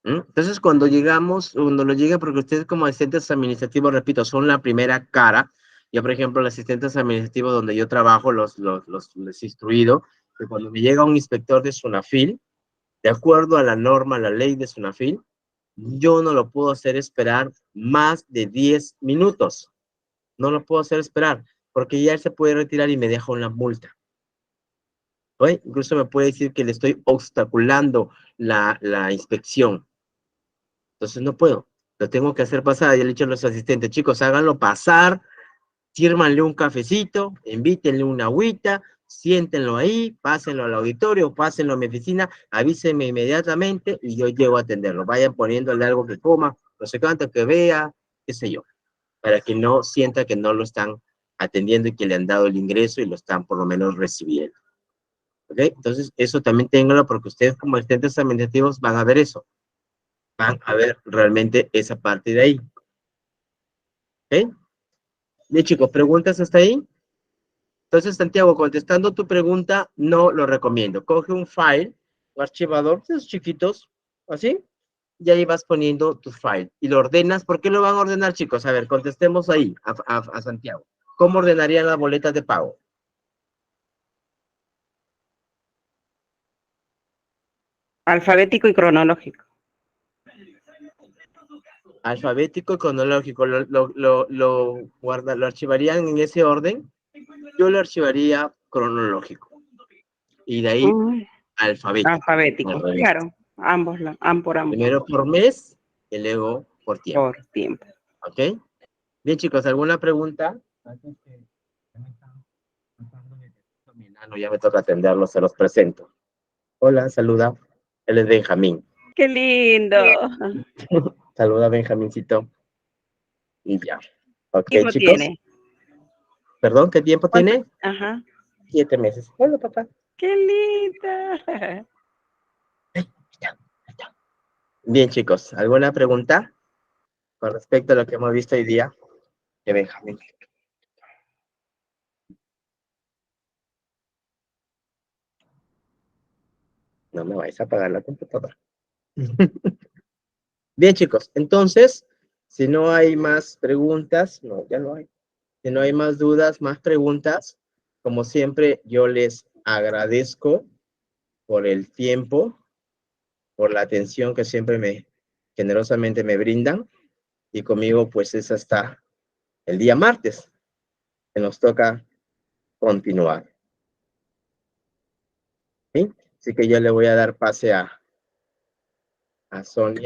Entonces, cuando nos llega, porque ustedes como asistentes administrativos, repito, son la primera cara. Yo, por ejemplo, los asistentes administrativos donde yo trabajo, los he instruido, que cuando me llega un inspector de SUNAFIL, de acuerdo a la norma, la ley de SUNAFIL, yo no lo puedo hacer esperar más de 10 minutos. No lo puedo hacer esperar, porque ya él se puede retirar y me deja una multa. ¿Oye? Incluso me puede decir que le estoy obstaculando la inspección. Entonces no puedo. Lo tengo que hacer pasar. Ya le he dicho a los asistentes, chicos, háganlo pasar, sírvanle un cafecito, invítenle una agüita, siéntenlo ahí, pásenlo al auditorio, pásenlo a mi oficina, avísenme inmediatamente y yo llego a atenderlo. Vayan poniéndole algo que coma, no sé cuánto, que vea, qué sé yo, para que no sienta que no lo están atendiendo y que le han dado el ingreso y lo están por lo menos recibiendo. ¿Ok? Entonces, eso también ténganlo porque ustedes como asistentes administrativos van a ver eso. Van a ver realmente esa parte de ahí. ¿Ok? Bien, chicos, ¿preguntas hasta ahí? Entonces, Santiago, contestando tu pregunta, no lo recomiendo. Coge un file, un archivador, de esos chiquitos, así, y ahí vas poniendo tu file. Y lo ordenas. ¿Por qué lo van a ordenar, chicos? A ver, contestemos ahí, a Santiago. ¿Cómo ordenarían las boletas de pago? Alfabético y cronológico. Alfabético y cronológico. ¿Lo archivarían en ese orden? Yo lo archivaría cronológico. Y de ahí, alfabético. Alfabético, claro. Ambos, por ambos. Primero por mes y luego por tiempo. Por tiempo. ¿Ok? Bien, chicos, ¿alguna pregunta? No, ya me toca atenderlos, se los presento. Hola, saluda. Él es Benjamín. ¡Qué lindo! Saluda, Benjamincito. Y ya. Ok, ¿Qué tiempo chicos. tiene? ¿Perdón? ¿Qué tiempo tiene? Ajá. 7 meses. Hola, papá. ¡Qué linda! Bien, chicos, ¿alguna pregunta con respecto a lo que hemos visto hoy día de Benjamín? No me vais a apagar la computadora. Bien, chicos, entonces, si no hay más preguntas, no, ya no hay. Si no hay más dudas, más preguntas, como siempre, yo les agradezco por el tiempo, por la atención que siempre generosamente me brindan, y conmigo pues es hasta el día martes, que nos toca continuar. ¿Sí? Así que yo le voy a dar pase a Sonia.